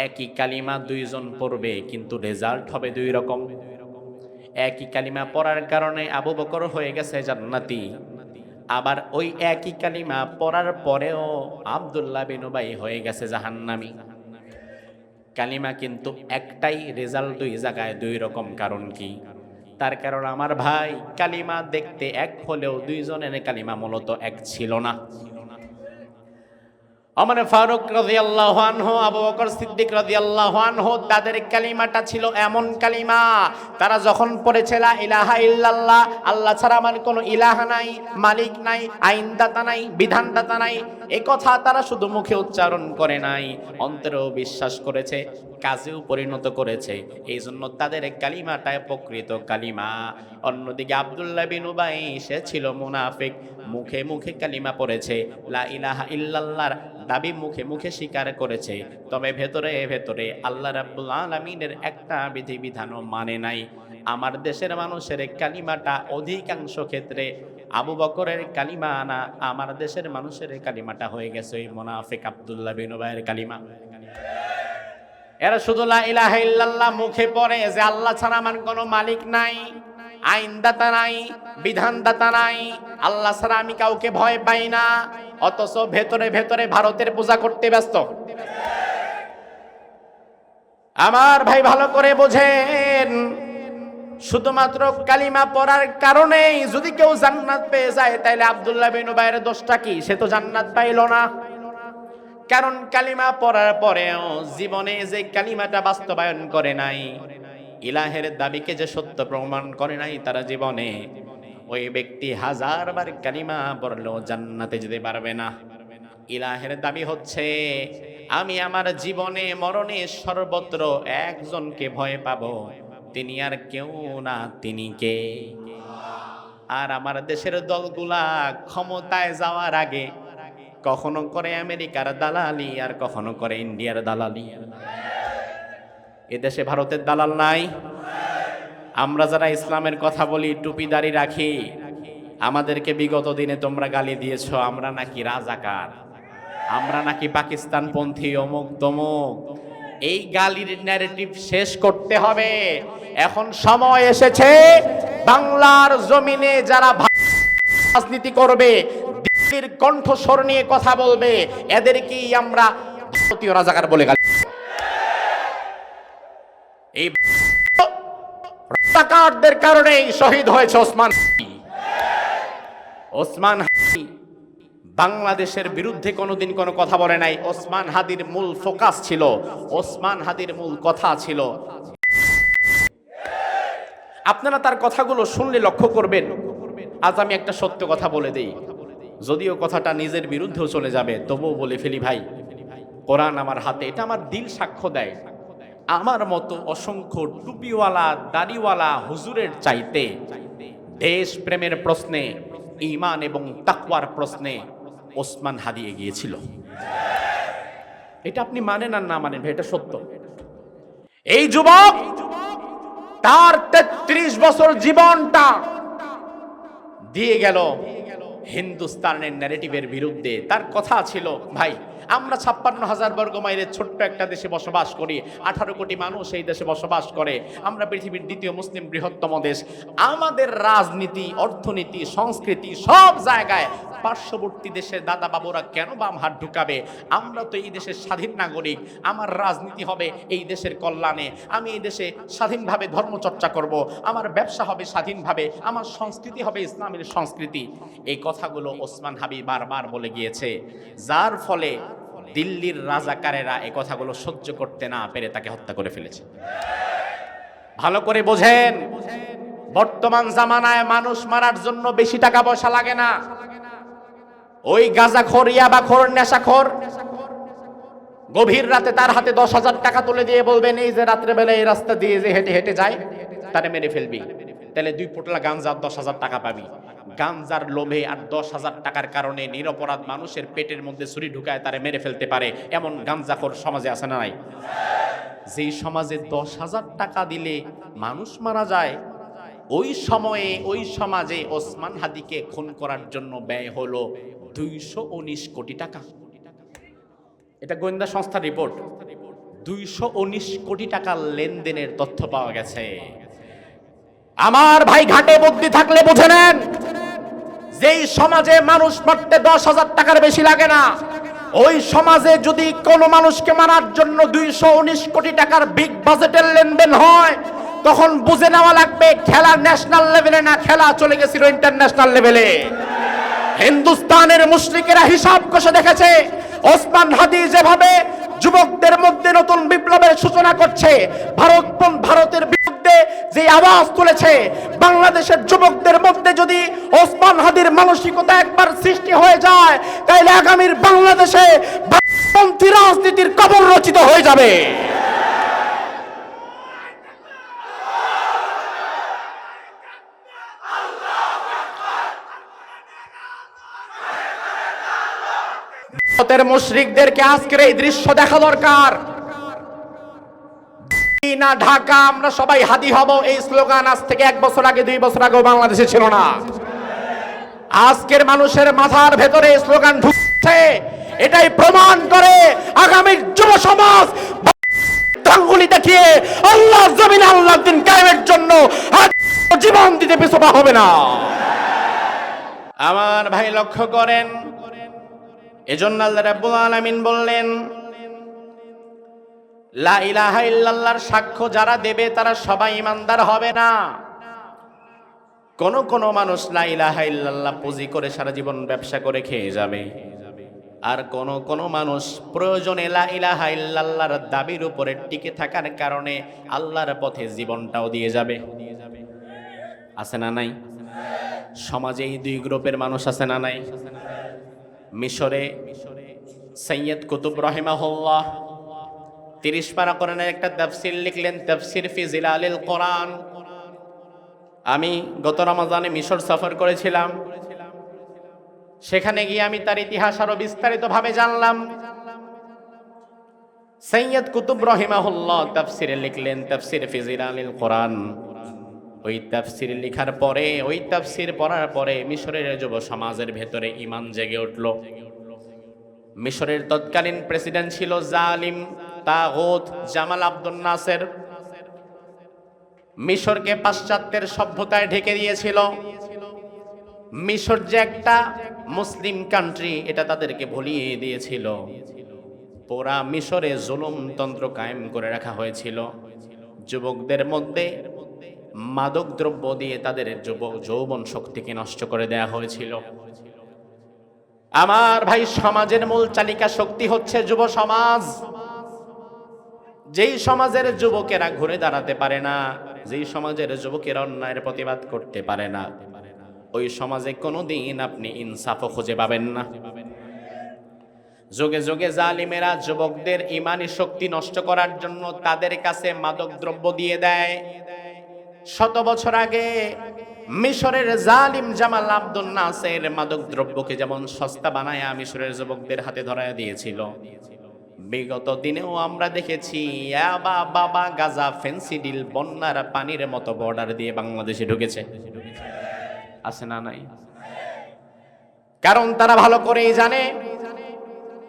একই কালিমা দুইজন পড়বে কিন্তু রেজাল্ট হবে দুই রকম। একই কালিমা পড়ার কারণে আবু বকর হয়ে গেছে জান্নাতি, আবার ওই একই কালিমা পড়ার পরেও আব্দুল্লাহ বিন উবাই হয়ে গেছে জাহান্নামী। কালিমা কিন্তু একটাই, রেজাল্ট দুই জায়গায় দুই রকম। কারণ কি? তার কারণ আমার ভাই, কালিমা দেখতে এক হলেও দুইজনের কালিমা মূলত এক ছিল না। ওমর ফারুক রাদিয়াল্লাহু আনহু, আবু বকর সিদ্দিক রাদিয়াল্লাহু আনহু, তাদের কালিমাটা ছিল এমন কালিমা, তারা যখন পড়েছে লা ইলাহা ইল্লাল্লাহ, আল্লাহ ছাড়া আমার কোনো ইলাহা নাই, মালিক নাই, আইনদাতা নাই, বিধানদাতা নাই, এই কথা তারা শুধু মুখে উচ্চারণ করে নাই, অন্তরেও বিশ্বাস করেছে, কাজেও পরিণত করেছে। এই জন্য তাদের কালিমাটায় প্রকৃত কালিমা। অন্যদিকে আব্দুল্লাহ বিন উবাই, সে ছিল মুনাফিক, মুখে মুখে কালিমা পড়েছে, লা ইলাহা ইল্লাল্লাহর দাবি মুখে মুখে স্বীকার করেছে, তবে ভেতরে ভেতরে আল্লাহ রাব্বুল আলামিনের একটা বিধিবিধানও মানে নাই। আমার দেশের মানুষের কালিমাটা অধিকাংশ ক্ষেত্রে আবু বকরের কালিমা না, আমার দেশের মানুষের কালিমাটা হয়ে গেছে ওই মুনাফিক আব্দুল্লাহ বিন উবাইয়ের কালিমা। এরা শুধু লা ইলাহা ইল্লাল্লাহ মুখে পড়ে যে আল্লাহ ছাড়া আমার কোনো মালিক নাই, আইনদাতা নাই, বিধানদাতা নাই, আল্লাহ ছাড়া আমি কাউকে ভয় পাই না, অথচ ভেতরে ভেতরে ভারতের পূজা করতে ব্যস্ত। আমার ভাই ভালো করে বোঝেন, শুধুমাত্র কালিমা পড়ার কারণেই যদি কেউ জান্নাত পেয়ে যায়, তাইলে আব্দুল্লাহ বিন উবাইয়ের দোষটা কি? সে তো জান্নাত পাইল না। কারণ কালিমা পড়ার পরেও জীবনে যে কালিমাটা বাস্তবায়ন করে নাই, ইলাহের দাবিকে যে সত্য প্রমাণ করে নাই তারা জীবনে, ওই ব্যক্তি 1000 বার কালিমা পড়লেও জান্নাতে যেতে পারবে না। ইলাহের দাবি হচ্ছে আমি আমার জীবনে মরণে সর্বত্র একজনকে ভয় পাবো, তিনি আর কেউ না, তিনি কে? আর আমার দেশের দলগুলা ক্ষমতায় যাওয়ার আগে কখনো করে আমেরিকার দালালি, আর কখনো করে ইন্ডিয়ার দালালি। এদেশে ভারতের দালাল নাই? আমরা যারা ইসলামের কথা বলি, টুপি দাড়ি রাখি, আমাদেরকে বিগত দিনে তোমরা গালি দিয়েছো আমরা নাকি রাজাকার, আমরা নাকি পাকিস্তান পন্থী, অমুক তমুক। এই গালির ন্যারেটিভ শেষ করতে হবে। এখন সময় এসেছে বাংলার জমিনে যারা রাজনীতি করবে, দিল্লির কণ্ঠস্বর নিয়ে কথা বলবে, এদেরকেই আমরা ভারতীয় রাজাকার বলে গালি। এই রাজাকারদের কারণেই শহীদ হয়েছে ওসমান হাদি। বাংলাদেশের বিরুদ্ধে কোনোদিন কোনো কথা বলে নাই। ওসমান হাদির মূল ফোকাস ছিল, ওসমান হাদির মূল কথা ছিল। আপনারা তার কথাগুলো শুনলে লক্ষ্য করবেন। আজ আমি একটা সত্য কথা বলে দেই, যদিও কথাটা নিজের বিরুদ্ধেও চলে যাবে, তবুও বলে ফেলি ভাই, কোরআন আমার হাতে, এটা আমার দিল সাক্ষ্য দেয়। আমার মতো অসংখ্য টুপিওয়ালা দাড়িওয়ালা হুজুরের চাইতে দেশ প্রেমের প্রশ্নে, ঈমান এবং তাকওয়ার প্রশ্নে ওসমান হাদি এগিয়েছিল। এটা আপনি মানেন আর না মানেন ভাই, এটা সত্য। এই যুবক তার 33 বছর জীবনটা দিয়ে গেল হিন্দুস্তানের ন্যারেটিভের বিরুদ্ধে। তার কথা ছিল ভাই, আমরা 56,000 বর্গ মাইলের ছোট্ট একটা দেশে বসবাস করি, 18 কোটি মানুষ এই দেশে বসবাস করে, আমরা পৃথিবীর দ্বিতীয় মুসলিম বৃহত্তম দেশ। আমাদের রাজনীতি, অর্থনীতি, সংস্কৃতি সব জায়গায় পার্শ্ববর্তী দেশের দাদা বাবুরা কেন বাম হাত ঢুকাবে? আমরা তো এই দেশের স্বাধীন নাগরিক, আমার রাজনীতি হবে এই দেশের কল্যাণে, আমি এই দেশে স্বাধীনভাবে ধর্মচর্চা করব, আমার ব্যবসা হবে স্বাধীনভাবে, আমার সংস্কৃতি হবে ইসলামের সংস্কৃতি। এই কথাগুলো ওসমান হাদি বারবার বলে গিয়েছে, যার ফলে দিল্লির রাজাকারেরা এই কথাগুলো সহ্য করতে না পেরে তাকে হত্যা করে ফেলেছে। ভালো করে বোঝেন, বর্তমান জামানায় মানুষ মারার জন্য বেশি টাকা পয়সা লাগে না। ওই গাঁজাখোর, ইয়াবাখোর, নেশাখোর গভীর রাতে তার হাতে 10,000 টাকা তুলে দিয়ে বলবেন এই যে রাত্রে বেলা এই রাস্তা দিয়ে যে হেঁটে হেঁটে যায় তারে মেরে ফেলবি, তাহলে 2 পোটলা গাঁজা 10,000 টাকা পাবি। গাঞ্জার লোভে আর 10,000 টাকার কারণে নিরপরাধ মানুষের পেটের মধ্যে ছুরি ঢুকায় তারে মেরে ফেলতে পারে, এমন গাঞ্জাখোর সমাজে আছে না নাই? যেই সমাজে 10,000 টাকা দিলে মানুষ মারা যায়, ওই সময়ে ওই সমাজে ওসমান হাদিকে খুন করার জন্য ব্যয় হলো 219 কোটি টাকা। এটা গোয়েন্দা সংস্থার রিপোর্ট। 219 কোটি টাকার লেনদেনের তথ্য পাওয়া গেছে। আমার ভাই ঘাটে বুদ্ধি থাকলে বুঝে নেন, যেই সমাজে মানুষ মারতে 10,000 টাকার বেশি লাগে না, ওই সমাজে যদি কোনো মানুষকে মারার জন্য 219 কোটি টাকার বিগ বাজেটের লেনদেন হয়, তখন বুঝে নেওয়া লাগবে খেলা ন্যাশনাল লেভেলে না, খেলা চলে গেছিল ইন্টারন্যাশনাল লেভেলে। হিন্দুস্তানের মুশরিকেরা হিসাব কষে দেখেছে ওসমান হাদি যেভাবে যুবকদের মধ্যে নতুন বিপ্লবের সূচনা করছে, ভারতের বিরুদ্ধে যে আওয়াজ তুলেছে, বাংলাদেশের যুবকদের মধ্যে যদি ওসমান হাদির মানসিকতা একবার সৃষ্টি হয়ে যায়, তাহলে আগামীর বাংলাদেশে বামপন্থী রাজনীতির কবর রচিত হয়ে যাবে। ভারতের মুশরিকদেরকে আজকের এই দৃশ্য দেখা দরকার। না ঢাকা আমরা সবাই হাদি হব, এই স্লোগান আজ থেকে 1 বছর আগে 2 বছর আগেও বাংলাদেশে ছিল না। আজকের মানুষের মাথার ভেতরে এই স্লোগান ঢুকছে, এটাই প্রমাণ করে আগামীর যুব সমাজ আঙ্গুলি দেখিয়ে আল্লাহ জমিনে আল্লাহর দ্বীন কায়েমের জন্য জীবন দিতে পিছপা হবে না। আমার ভাই লক্ষ্য করেন, এজন্য আল্লাহ রাব্বুল আলামিন বললেন লা ইলাহা ইল্লাল্লাহর সাক্ষ্য যারা দেবে তারা সবাই ঈমানদার হবে না। কোন মানুষ লা ইলাহা ইল্লাল্লাহ পুঁজি করে সারা জীবন ব্যবসা করে খেয়ে যাবে, আর কোন মানুষ প্রয়োজনে লা ইলাহা ইল্লাল্লাহর দাবির উপরে টিকে থাকার কারণে আল্লাহর পথে জীবনটাও দিয়ে যাবে। আছে না নাই? সমাজে এই দুই গ্রুপের মানুষ আছে না নাই? মিশরে সৈয়দ কুতুব রহিমাহুল্লাহ 30 পারা কোরআনের একটা তাফসীর লিখলেন, তাফসীর ফি জিলালিল কোরআন। আমি গত রমজানে মিশর সফর করেছিলাম। সেখানে গিয়ে আমি তার ইতিহাস আরো বিস্তারিতভাবে জানলাম। সৈয়দ কুতুব রহিমাহুল্লাহ তাফসীরে লিখলেন, তাফসীর ফি জিলালিল কোরআন। ওই তাফসীর লেখার পরে, ওই তাফসীর পড়ার পরে মিশরের যুব সমাজের ভেতরে ঈমান জেগে উঠল। মিশরের তৎকালীন প্রেসিডেন্ট ছিল জালিম তাগুত জামাল আব্দুল নাসের। মিশরকে পাশ্চাত্যের সভ্যতায় ঢেকে দিয়েছিল। মিশর যে একটা মুসলিম কান্ট্রি এটা তাদেরকে ভুলিয়ে দিয়েছিল। পুরা মিশরে জুলুমতন্ত্র কায়েম করে রাখা হয়েছিল। যুবকদের মধ্যে মাদক দ্রব্য দিয়ে তাদের যৌবন শক্তিকে নষ্ট করে দেয়া হয়েছিল। আমার ভাই, সমাজের মূল চালিকা শক্তি হচ্ছে যুব সমাজ। যেই সমাজের যুবকেরা ঘুরে দাঁড়াতে পারে না, যেই সমাজের যুবকেরা অন্যায়ের প্রতিবাদ করতে পারে না, ওই সমাজে কোনোদিন আপনি ইনসাফও খুঁজে পাবেন না। যুগে যুগে জালিমেরা যুবকদের ঈমানি শক্তি নষ্ট করার জন্য তাদের কাছে মাদক দ্রব্য দিয়ে দেয়। 100 বছর আগে মিশরের জালিম জামাল আব্দুল নাসের মাদক দ্রব্যকে যেমন সস্তা বানায় মিশরের যুবকদের হাতে ধরায় দিয়েছিল, বিগত দিনেও আমরা দেখেছি ইয়াবা, বাবা, গাজা, ফেন্সিডিল বন্যার পানির মতো বর্ডার দিয়ে বাংলাদেশে ঢুকেছে। আছে না নাই? কারণ তারা ভালো করেই জানে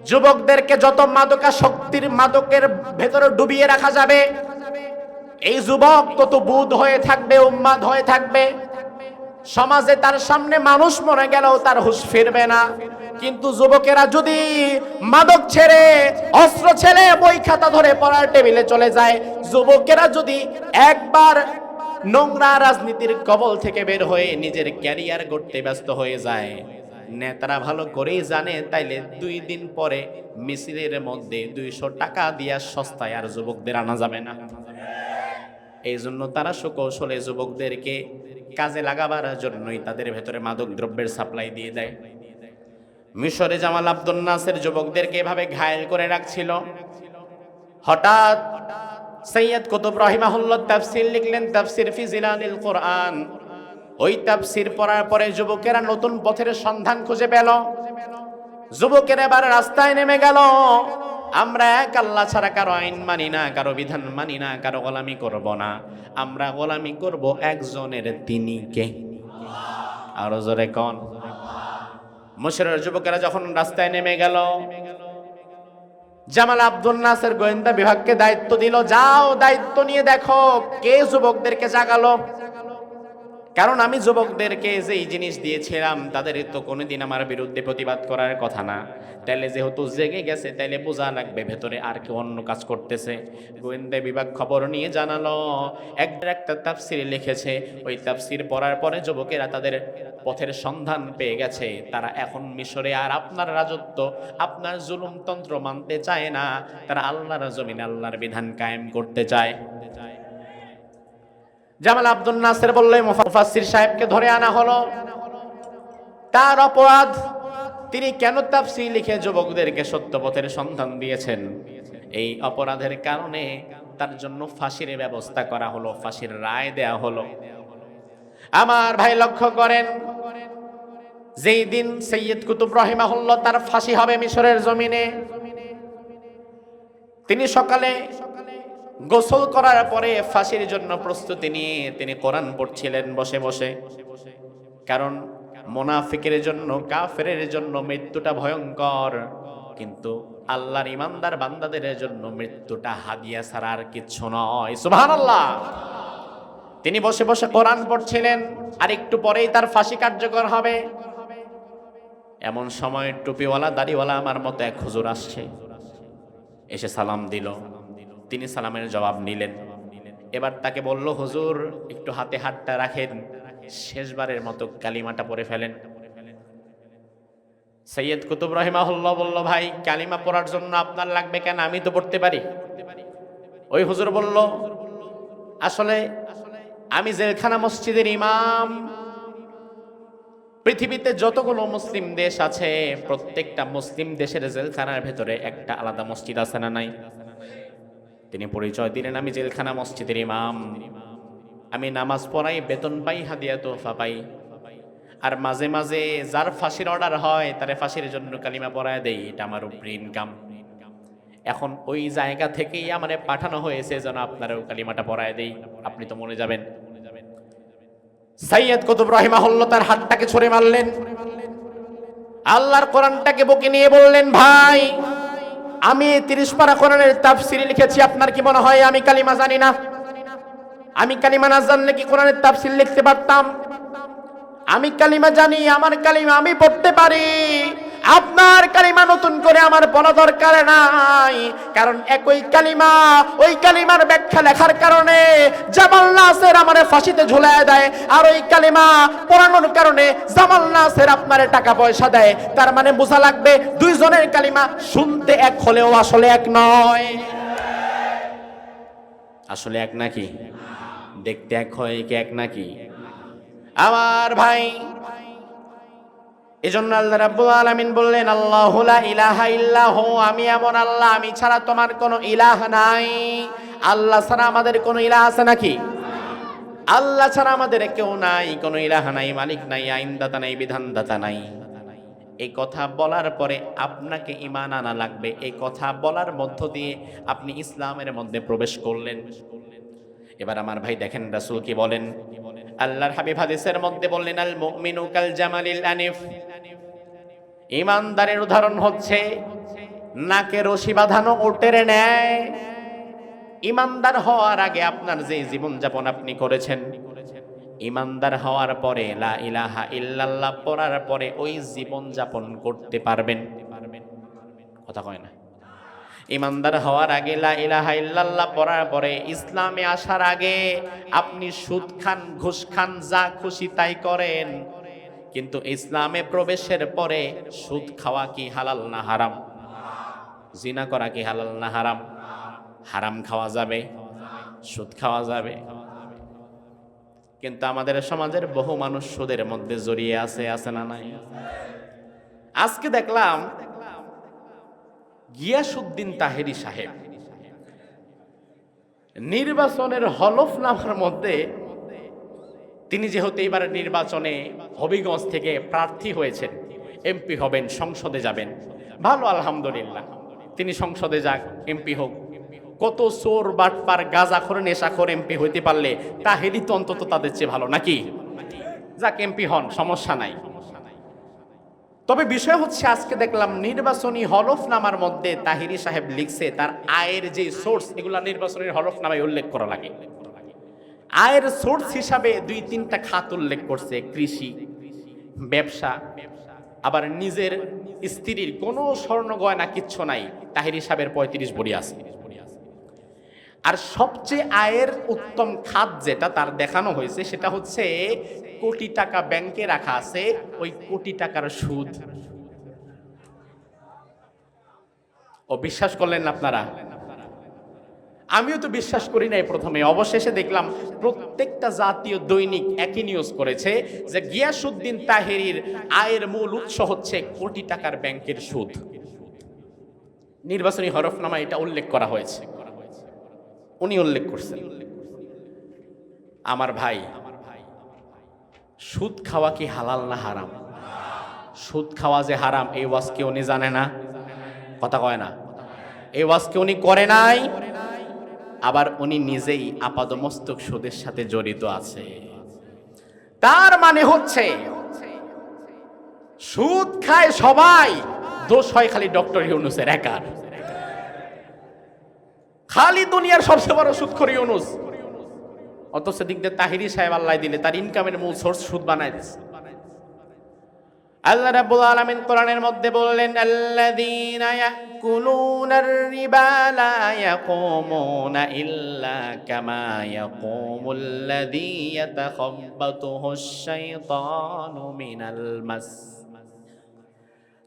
যুবকদেরকে যত মাদকাসক্তির মাদকের ভেতরে ডুবিয়ে রাখা যাবে, এই যুবক তত বুধ হয়ে থাকবে, উন্মাদ হয়ে থাকবে। সমাজে তার সামনে মানুষ মরে গেলেও তার হুঁশ ফিরবে না। কিন্তু যুবকেরা যদি মাদক ছেড়ে, অস্ত্র ছেড়ে, বই খাতা ধরে পড়ার টেবিলে চলে যায়, যুবকেরা যদি একবার নোংরা রাজনীতির কবল থেকে বের হয়ে নিজের ক্যারিয়ার গড়তে ব্যস্ত হয়ে যায়, নেতারা ভালো করেই জানে তাইলে 2 দিন পরে মিছিলের মধ্যে 200 টাকা দিয়া সস্তায় আর যুবকদের আনা যাবে না। এই জন্য তারা সুকৌশলে যুবকদেরকে কাজে লাগাবার জন্যই তাদের ভেতরে মাদক দ্রব্যের সাপ্লাই দিয়ে দেয়। মিশরে জামাল আব্দুল নাসের যুবকদেরকে এভাবে ঘায়েল করে রাখছিল। হঠাৎ সৈয়দ কুতুব রহিমাহুল্লাহ তাফসীর লিখলেন, তাফসীর ফি জিলালিল কোরআন। ওই তাফসীর পড়ার পরে যুবকেরা নতুন পথের সন্ধান খুঁজে পেল। যুবকেরা এবার রাস্তায় নেমে গেল। আমরা এক আল্লাহ ছাড়া কারো আইন মানি না, কারো বিধান মানি না, কারো গোলামি করব না। আমরা গোলামি করব একজনের, তিনি কে? আরো জোরে কোন? মিশরের যুবকেরা যখন রাস্তায় নেমে গেল, জামাল আব্দুল নাসের গোয়েন্দা বিভাগকে দায়িত্ব দিল, যাও দায়িত্ব নিয়ে দেখো কে যুবকদেরকে জাগালো। কারণ আমি যুবকদেরকে যেই জিনিস দিয়েছিলাম তাদের তো কোনোদিন আমার বিরুদ্ধে প্রতিবাদ করার কথা না। তাইলে যেহেতু জেগে গেছে, তাইলে বোঝা লাগবে ভেতরে আর কেউ অন্য কাজ করতেছে। গোয়েন্দা বিভাগ খবর নিয়ে জানালো একটা তাফসীর লিখেছে। ওই তাফসীর পড়ার পরে যুবকেরা তাদের পথের সন্ধান পেয়ে গেছে। তারা এখন মিশরে আর আপনার রাজত্ব, আপনার জুলুমতন্ত্র মানতে চায় না। তারা আল্লাহর জমিনে আল্লাহর বিধান কায়েম করতে চায়। জামাল আব্দুল নাসের বললে মুফাসসির সাহেবকে ধরে আনা হলো। তার অপরাধ, তিনি কেন তাফসীর লিখে যুবকদেরকে সত্য পথের সন্ধান দিয়েছেন, এই অপরাধের কারণে তার জন্য ফাঁসির ব্যবস্থা করা হলো, ফাঁসির রায় দেয়া হলো। আমার ভাই লক্ষ্য করেন, যেই দিন সৈয়দ কুতুব রহিমাহুল্লাহ তার ফাঁসি হবে মিশরের জমিনে, তিনি সকালে গোসল করার পরে ফাঁসির জন্য প্রস্তুতি নিয়ে তিনি কোরআন পড়ছিলেন বসে বসে। কারণ মুনাফিকের জন্য, কাফেরের জন্য মৃত্যুটা ভয়ঙ্কর, কিন্তু আল্লাহর ইমানদার বান্দাদের জন্য মৃত্যুটা হাদিয়া ছাড়া আর কিচ্ছু নয়। সুবহানাল্লাহ। তিনি বসে বসে কোরআন পড়ছিলেন, আর একটু পরেই তার ফাঁসি কার্যকর হবে। এমন সময় টুপিওয়ালা দাড়িওয়ালা আমার মতো এক হুজুর আসছে, এসে সালাম দিল। তিনি সালামের জবাব নিলেন। এবার তাকে বলল, হুজুর একটু হাতে হাতটা রাখেন, শেষবারের মতো কালিমাটা পড়ে ফেলেন। সৈয়দ কুতুব রহিমাহুল্লাহ বলল, ভাই কালিমা পড়ার জন্য আপনার লাগবে কেন, আমি তো পড়তে পারি। ওই হুজুর বলল, আসলে আমি জেলখানা মসজিদের ইমাম। পৃথিবীতে যতগুলো মুসলিম দেশ আছে প্রত্যেকটা মুসলিম দেশের জেলখানার ভেতরে একটা আলাদা মসজিদ আছে না নাই? তিনি পরিচয় দিলেন, আমি জেলখানা মসজিদের ইমাম। আমি নামাজ পড়াই, বেতন পাই, হাদিয়া তোহফা পাই। আর মাঝে মাঝে যার ফাঁসির অর্ডার হয় তারে ফাঁসির জন্য কালিমা পড়ায় দেই, এটা আমার উপরে ইনকাম। এখন ওই জায়গা থেকেই আমারে পাঠানো হয়েছে যেন আপনারও কালিমাটা পড়ায় দেই, আপনি তো মরে যাবেন। সৈয়দ কুতুব রহিমাহুল্লাহ তার হাতটাকে ছুঁড়ে মারলেন, আল্লাহর কোরআনটাকে বুকে নিয়ে বললেন, ভাই আমি 30 পারা কোরআনের তাফসীর লিখেছি, আপনার কি মনে হয় আমি কালিমা জানি না? আমি কালিমা না জানলে কি কোরআনের তাফসীর লিখতে পারতাম? আমি কালিমা জানি, আমার কালিমা আমি পড়তে পারি। আপনার কালিমা নতুন করে আমার পড়া দরকার নাই, কারণ একই কালিমা, ওই কালিমার ব্যাখ্যা লেখার কারণে জামাল নাসের আমারে ফাঁসিতে ঝুলায় দেয়, আর ওই কালিমা পড়ানোর কারণে জামাল নাসের আপনারে টাকা পয়সা দেয়। তার মানে বোঝা লাগবে দুইজনের কালিমা শুনতে এক হলেও আসলে এক নয়। আসলে এক নাকি? দেখতে এক হয় কি এক নাকি? আমার ভাই, এজন্য আল্লাহ রাব্বুল আলামিন বললেন, আল্লাহু লা ইলাহা ইল্লাহু, আমি এমন আল্লাহ, আমি ছাড়া তোমার কোনো ইলাহ নাই। আল্লাহ ছাড়া আমাদের কোনো ইলাহ আছে নাকি? আল্লাহ ছাড়া আমাদের কেউ নাই, কোনো ইলাহ নাই, মালিক নাই, আইনদাতা নাই, বিধানদাতা নাই। এই কথা বলার পরে আপনাকে ঈমান আনা লাগবে। এই কথা বলার মধ্য দিয়ে আপনি ইসলামের মধ্যে প্রবেশ করলেন। এবার আমার ভাই দেখেন রাসূল কি বলেন, আল্লাহর হাবিব হাদিসের মধ্যে বললেন, আল মুমিনু কাল জামালিল আনিফ, ঈমানদারের উদাহরণ হচ্ছে নাকে রশি বাঁধানো উটের ন্যায়। ঈমানদার হওয়ার আগে আপনার যে জীবনযাপন আপনি করেছেন, ঈমানদার হওয়ার পরে লা ইলাহা ইল্লাল্লাহ পড়ার পরে ওই জীবনযাপন করতে পারবেন। কথা কয় না? ঈমানদার হওয়ার আগে লা ইলাহা ইল্লাল্লাহ পড়ার পরে, ইসলামে আসার আগে আপনি সুদ খান, ঘুষ খান, যা খুশি তাই করেন, কিন্তু ইসলামে প্রবেশের পরে সুদ খাওয়া কি হালাল না হারাম? জিনা করা কি হালাল না হারাম? হারাম খাওয়া যাবে, সুদ খাওয়া যাবে। কিন্তু আমাদের সমাজের বহু মানুষ সুদের মধ্যে জড়িয়ে আছে না নাই? আজকে দেখলাম গিয়াসউদ্দিন তাহেরি সাহেব নির্বাচনের হলফনামার মধ্যে, তিনি যেহেতু এবার নির্বাচনে হবিগঞ্জ থেকে প্রার্থী হয়েছেন, এমপি হবেন, সংসদে যাবেন, ভালো আলহামদুলিল্লাহ, তিনি সংসদে যাক, এমপি হোক। কত চোর বাটপার গাঁজাখোর নেশাখোর এমপি হইতে পারলে তাহেরি তো অন্তত তাদের চেয়ে ভালো নাকি? যাক এমপি হন, সমস্যা নাই। তবে বিষয় হচ্ছে, আজকে দেখলাম নির্বাচনী হলফনামার মধ্যে তাহেরি সাহেব লিখছে তার আয়ের যে সোর্স, এগুলা নির্বাচনের হলফনামায় উল্লেখ করা লাগে। আয়ের সোর্স হিসাবে 2-3টা খাত উল্লেখ করছে, কৃষি, ব্যবসা, আবার নিজের স্ত্রীর কোনো স্বর্ণ গয়না কিচ্ছু নাই, তাহেরি সাহেবের 35 ভরি আছে। আর সবচেয়ে আয়ের উত্তম খাত যেটা তার দেখানো হয়েছে সেটা হচ্ছে কোটি টাকা ব্যাংকে রাখা আছে, ওই কোটি টাকার সুদ। ও বিশ্বাস করলেন আপনারা? আমিও তো বিশ্বাস করি নাই প্রথমে, অবশেষে দেখলাম প্রত্যেকটা জাতীয় দৈনিক একই নিউজ করেছে যে গিয়াসউদ্দিন তাহেরির আয়ের মূল উৎস হচ্ছে কোটি টাকার ব্যাংকের সুদ। নির্বাচনী হলফনামায় এটা উল্লেখ করা হয়েছে, উনি উল্লেখ করছেন। আমার ভাই, সুদ খাওয়া কি হালাল না হারাম? সুদ খাওয়া যে হারাম এই ওয়াজ কি উনি জানে না? কথা কয় না? এই ওয়াজ কি উনি করে নাই? আবার উনি নিজেই আপাদমস্তক সুদের সাথে জড়িত আছে। তার মানে হচ্ছে সুদ খায় সবাই, দোষ হয় খালি ডক্টর ইউনূসের একার। খালি দুনিয়ার সবচেয়ে বড় সুদখোর ইউনূস, অথচ দিক দিয়ে তাহেরি সাহেব আল্লাহ দিলে তার ইনকামের মূল সোর্স সুদ বানায় দিচ্ছে। আল্লাহ রাব্বুল আলামিন কোরআনের মধ্যে বললেন, আল্লাযীনা ইয়াকুলুনার রিবা লা ইয়াকুমুনা ইল্লা কামা ইয়াকুমুল্লাযী ইয়াতাখাব্বাতুহুশ শাইতানু মিনাল মাস।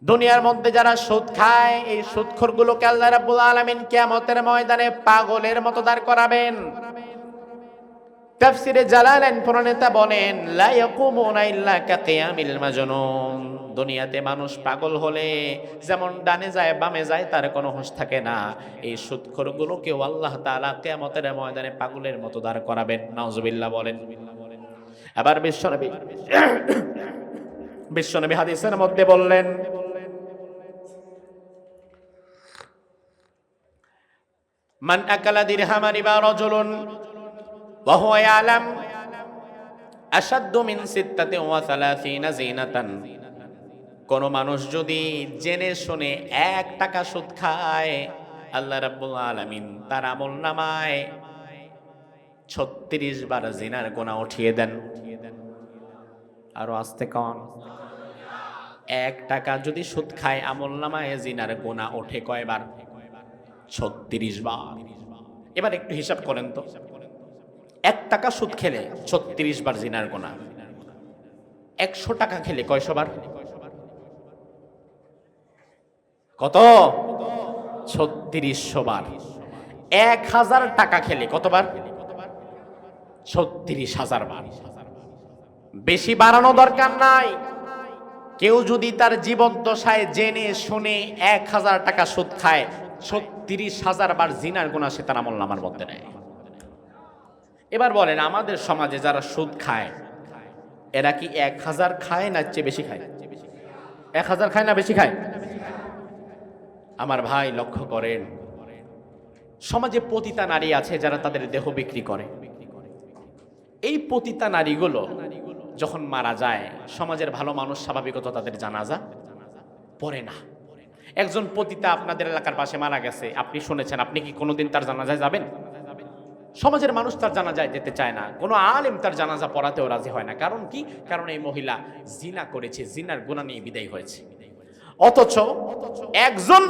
দুনিয়ার মধ্যে যারা সুদ খায়, এই সুদখোরগুলোকে আল্লাহ রাব্বুল আলামিন কিয়ামতের ময়দানে পাগলের মতো দাঁড় করাবেন। তাফসিরে জালালাইন প্রণেতা বলেন, লা ইয়াকুমুনা ইল্লা কাকিয়ামিল মাজনুন। দুনিয়াতে মানুষ পাগল হলে যেমন ডানে যায় বামে যায়, তার কোনো হুঁশ থাকে না। এই সুদখোরগুলোকেও আল্লাহ তাআলা কিয়ামতের ময়দানে পাগলের মতো দাঁড় করাবেন। নাউজুবিল্লাহ বলেন। আবার বিশ্বনবী হাদিসের মধ্যে বললেন, মান আকালা দিরহামান বা রাজুলুন ওয়া হুয়া ইয়ালাম আশাদ্দু মিন 36 জিনাতান। কোন মানুষ যদি জেনে শুনে 1 টাকা সুদ খায়, আল্লাহ রাব্বুল আলামিন তার আমলনামায় 36 বার জিনার গুনাহ উঠিয়ে দেন। আরো আস্তে কন। 1 টাকা যদি সুদ খায়, আমলনামায় জিনার গুনাহ ওঠে কয়বার? 36 বার। এবার একটু হিসাব করেন তো, 1 টাকা সুদ খেলে 36 বার জিনার গুনাহ, 100 টাকা খেলে কয়শো বার? কত? 3600 বার। 1000 টাকা খেলে কতবার? 36,000 বার। বেশি বাড়ানো দরকার নাই। কেউ যদি তার জীবদ্দশায় জেনে শুনে 1000 টাকা সুদ খায়, 36,000 বার জিনার গুনাহ সে তার আমলনামার মধ্যে নেয়। এবার বলেন, আমাদের সমাজে যারা সুদ খায়, এরা কি 1000 খায় না চেয়ে বেশি খায়? 1000 খায় না বেশি খায়? আমার ভাই লক্ষ্য করেন, সমাজে পতিতা নারী আছে যারা তাদের দেহ বিক্রি করে। এই পতিতা নারীগুলো যখন মারা যায়, সমাজের ভালো মানুষ স্বাভাবিকত তাদের জানাজা পড়ে না। একজন পতিতা আপনাদের এলাকার পাশে মারা গেছে, আপনি শুনেছেন, আপনি কি কোনোদিন তার জানাজায় যাবেন? সমাজের মানুষ তার জানাজায় যেতে চায় না, কোনো আলেম তার জানাজা পড়াতেও রাজি হয় না। কারণ কি? কারণ এই মহিলা জিনা করেছে, জিনার গুনাহ নিয়ে বিদায় হয়েছে। অথচ একজন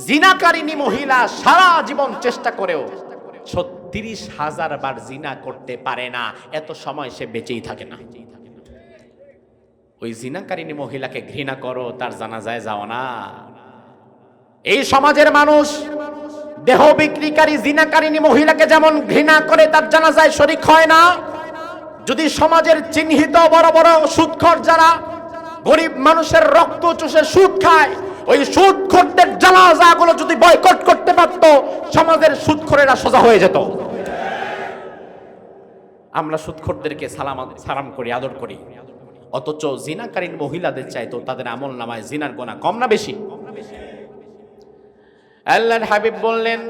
জিনাকারিনী মহিলা সারা জীবন চেষ্টা করেও 36,000 বার জিনা করতে পারে না, এত সময় সে বেঁচেই থাকে না। ওই জিনাকারিনী মহিলাকে ঘৃণা করো, তার জানাজায় যাও না। এই সমাজের মানুষ দেহ বিক্রিকারী জিনাকারিনী মহিলাকে যেমন ঘৃণা করে, তার জানাজায় শরীক হয় না। যদি সমাজের চিহ্নিত বড় বড় সুদখোর যারা গরিব মানুষের রক্ত চুষে সুদ খায়, ওই সুদখোরদের জানাজাগুলো যদি বয়কট করতে পারত, সমাজের সুদখোরেরা সোজা হয়ে যেত। আমরা সুদখোরদেরকে সালাম করি, আদর করি, অথচ জিনাকারীন মহিলাদের চাইতো তাদের আমলনামায় জিনার গুনাহ কম না বেশি? আল্লাহর হাবিব বললেন,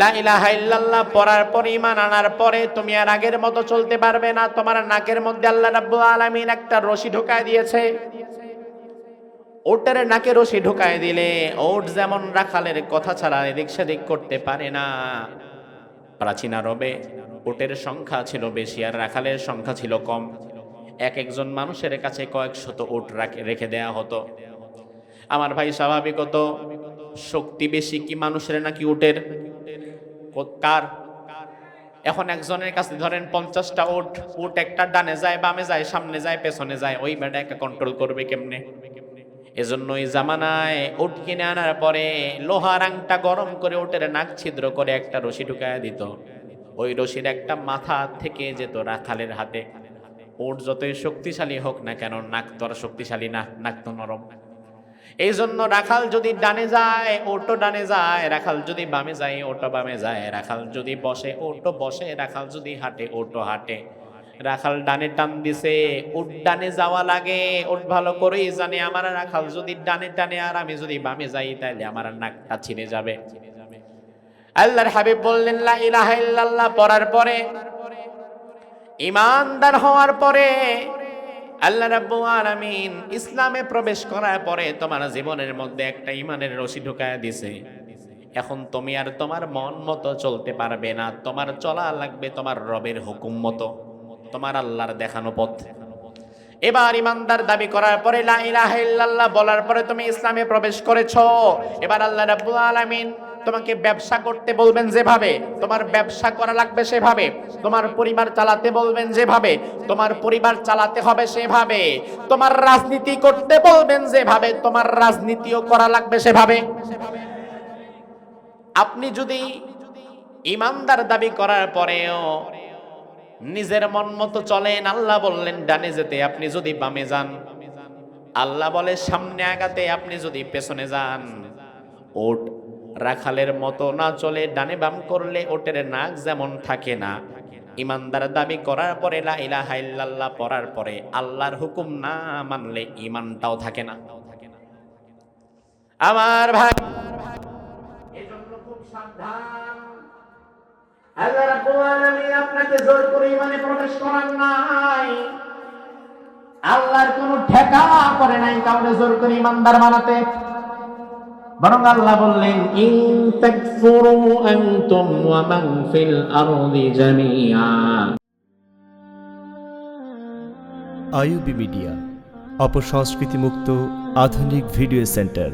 লা ইলাহা ইল্লাল্লাহ পড়ার পর, ঈমান আনার পরে তুমি আর আগের মতো চলতে পারবে না। তোমার নাকের মধ্যে আল্লাহ রাব্বুল আলামিন একটা রশি ঢোকায় দিয়েছে। ওটের নাকে রশি ঢোকায় দিলে ওট যেমন রাখালের কথা ছাড়া এদিক সেদিক করতে পারে না। প্রাচীন আরবে ওটের সংখ্যা ছিল বেশি আর রাখালের সংখ্যা ছিল কম। এক একজন মানুষের কাছে কয়েক শত ওট রেখে দেয়া হতো। আমার ভাই স্বাভাবিকত শক্তি বেশি কি মানুষের নাকি উটের? কার? এখন একজনের কাছে ধরেন 50টা উট, উট একটা ডানে যায় বামে যায় সামনে যায় পেছনে যায়, ওই বেটা একা কন্ট্রোল করবে কেমনে? এজন্য ওই জামানায় উট কিনে আনার পরে লোহার আংটা গরম করে উটের নাক ছিদ্র করে একটা রশি ঢুকায় দিত। ওই রশির একটা মাথা থেকে যেত রাখালের হাতে। উট যতই শক্তিশালী হোক না কেন, নাক তো আর শক্তিশালী না, নাক তো নরম। এই জন্য রাখাল যদি ডানে যায় ওটো ডানে যায়, রাখাল যদি বামে যায় ওটো বামে যায়, রাখাল যদি বসে ওটো বসে, রাখাল যদি হাঁটে ওটো হাঁটে। রাখাল ডানে টান দিছে, উট ডানে যাওয়া লাগে। উট ভালো করেই জানে আমার রাখাল যদি ডানে টানে আর আমি যদি বামে যাই, তাহলে আমার নাকটা ছিঁড়ে যাবে। আল্লাহর হাবিব বললেন, লা ইলাহা ইল্লাল্লাহ পড়ার পরে, ঈমানদার হওয়ার পরে, আল্লাহ রাব্বুল আলামিন ইসলামে প্রবেশ করার পরে তোমার জীবনের মধ্যে একটা ঈমানের রশি ঢুকায় দিছে। এখন তুমি আর তোমার মন মতো চলতে পারবে না, তোমার চলা লাগবে তোমার রবের হুকুম মতো, তোমার আল্লাহর দেখানো পথ। এবার ঈমানদার দাবি করার পরে, লা ইলাহা ইল্লাল্লাহ বলার পরে তুমি ইসলামে প্রবেশ করেছো। এবার আল্লাহ রাব্বুল আলামিন তোমাকে ব্যবসা করতে বলবেন যেভাবে তোমার ব্যবসা করা লাগবে সেভাবে, তোমার পরিবার চালাতে বলবেন যেভাবে তোমার পরিবার চালাতে হবে সেভাবে, তোমার রাজনীতি করতে বলবেন যেভাবে তোমার রাজনীতিও করা লাগবে সেভাবে। আপনি যদি ইমানদার দাবি করার পরেও নিজের মন মতো চলেন, আল্লাহ বললেন ডানে যেতে, আপনি যদি বামে যান, আল্লাহ বলে সামনে আগাতে, আপনি যদি পেছনে যান, ওট রাখালের মতো না চলে ডানে বাম করলে ওটের নাক যেমন থাকে না, ইমানদার দাবি করার পরে লা ইলাহা ইল্লাল্লাহ পড়ার পরে আল্লাহর হুকুম না মানলে ঈমানটাও থাকে না। আমার ভাই, এজন্য খুব সাবধান। আল্লাহ রাব্বুল আলামিন আপনাকে জোর করে ঈমানে প্রবেশ করান নাই, আল্লাহর কোনো ঠেকা করে নাই কাউকে জোর করে ঈমানদার বানাতে। বরং আল্লাহ বললেন ইন তাকফুরু আনতুম ওয়া মান ফিল আরদি জামিআ। আইইউবি মিডিয়া, অপসংস্কৃতি মুক্ত আধুনিক ভিডিও সেন্টার।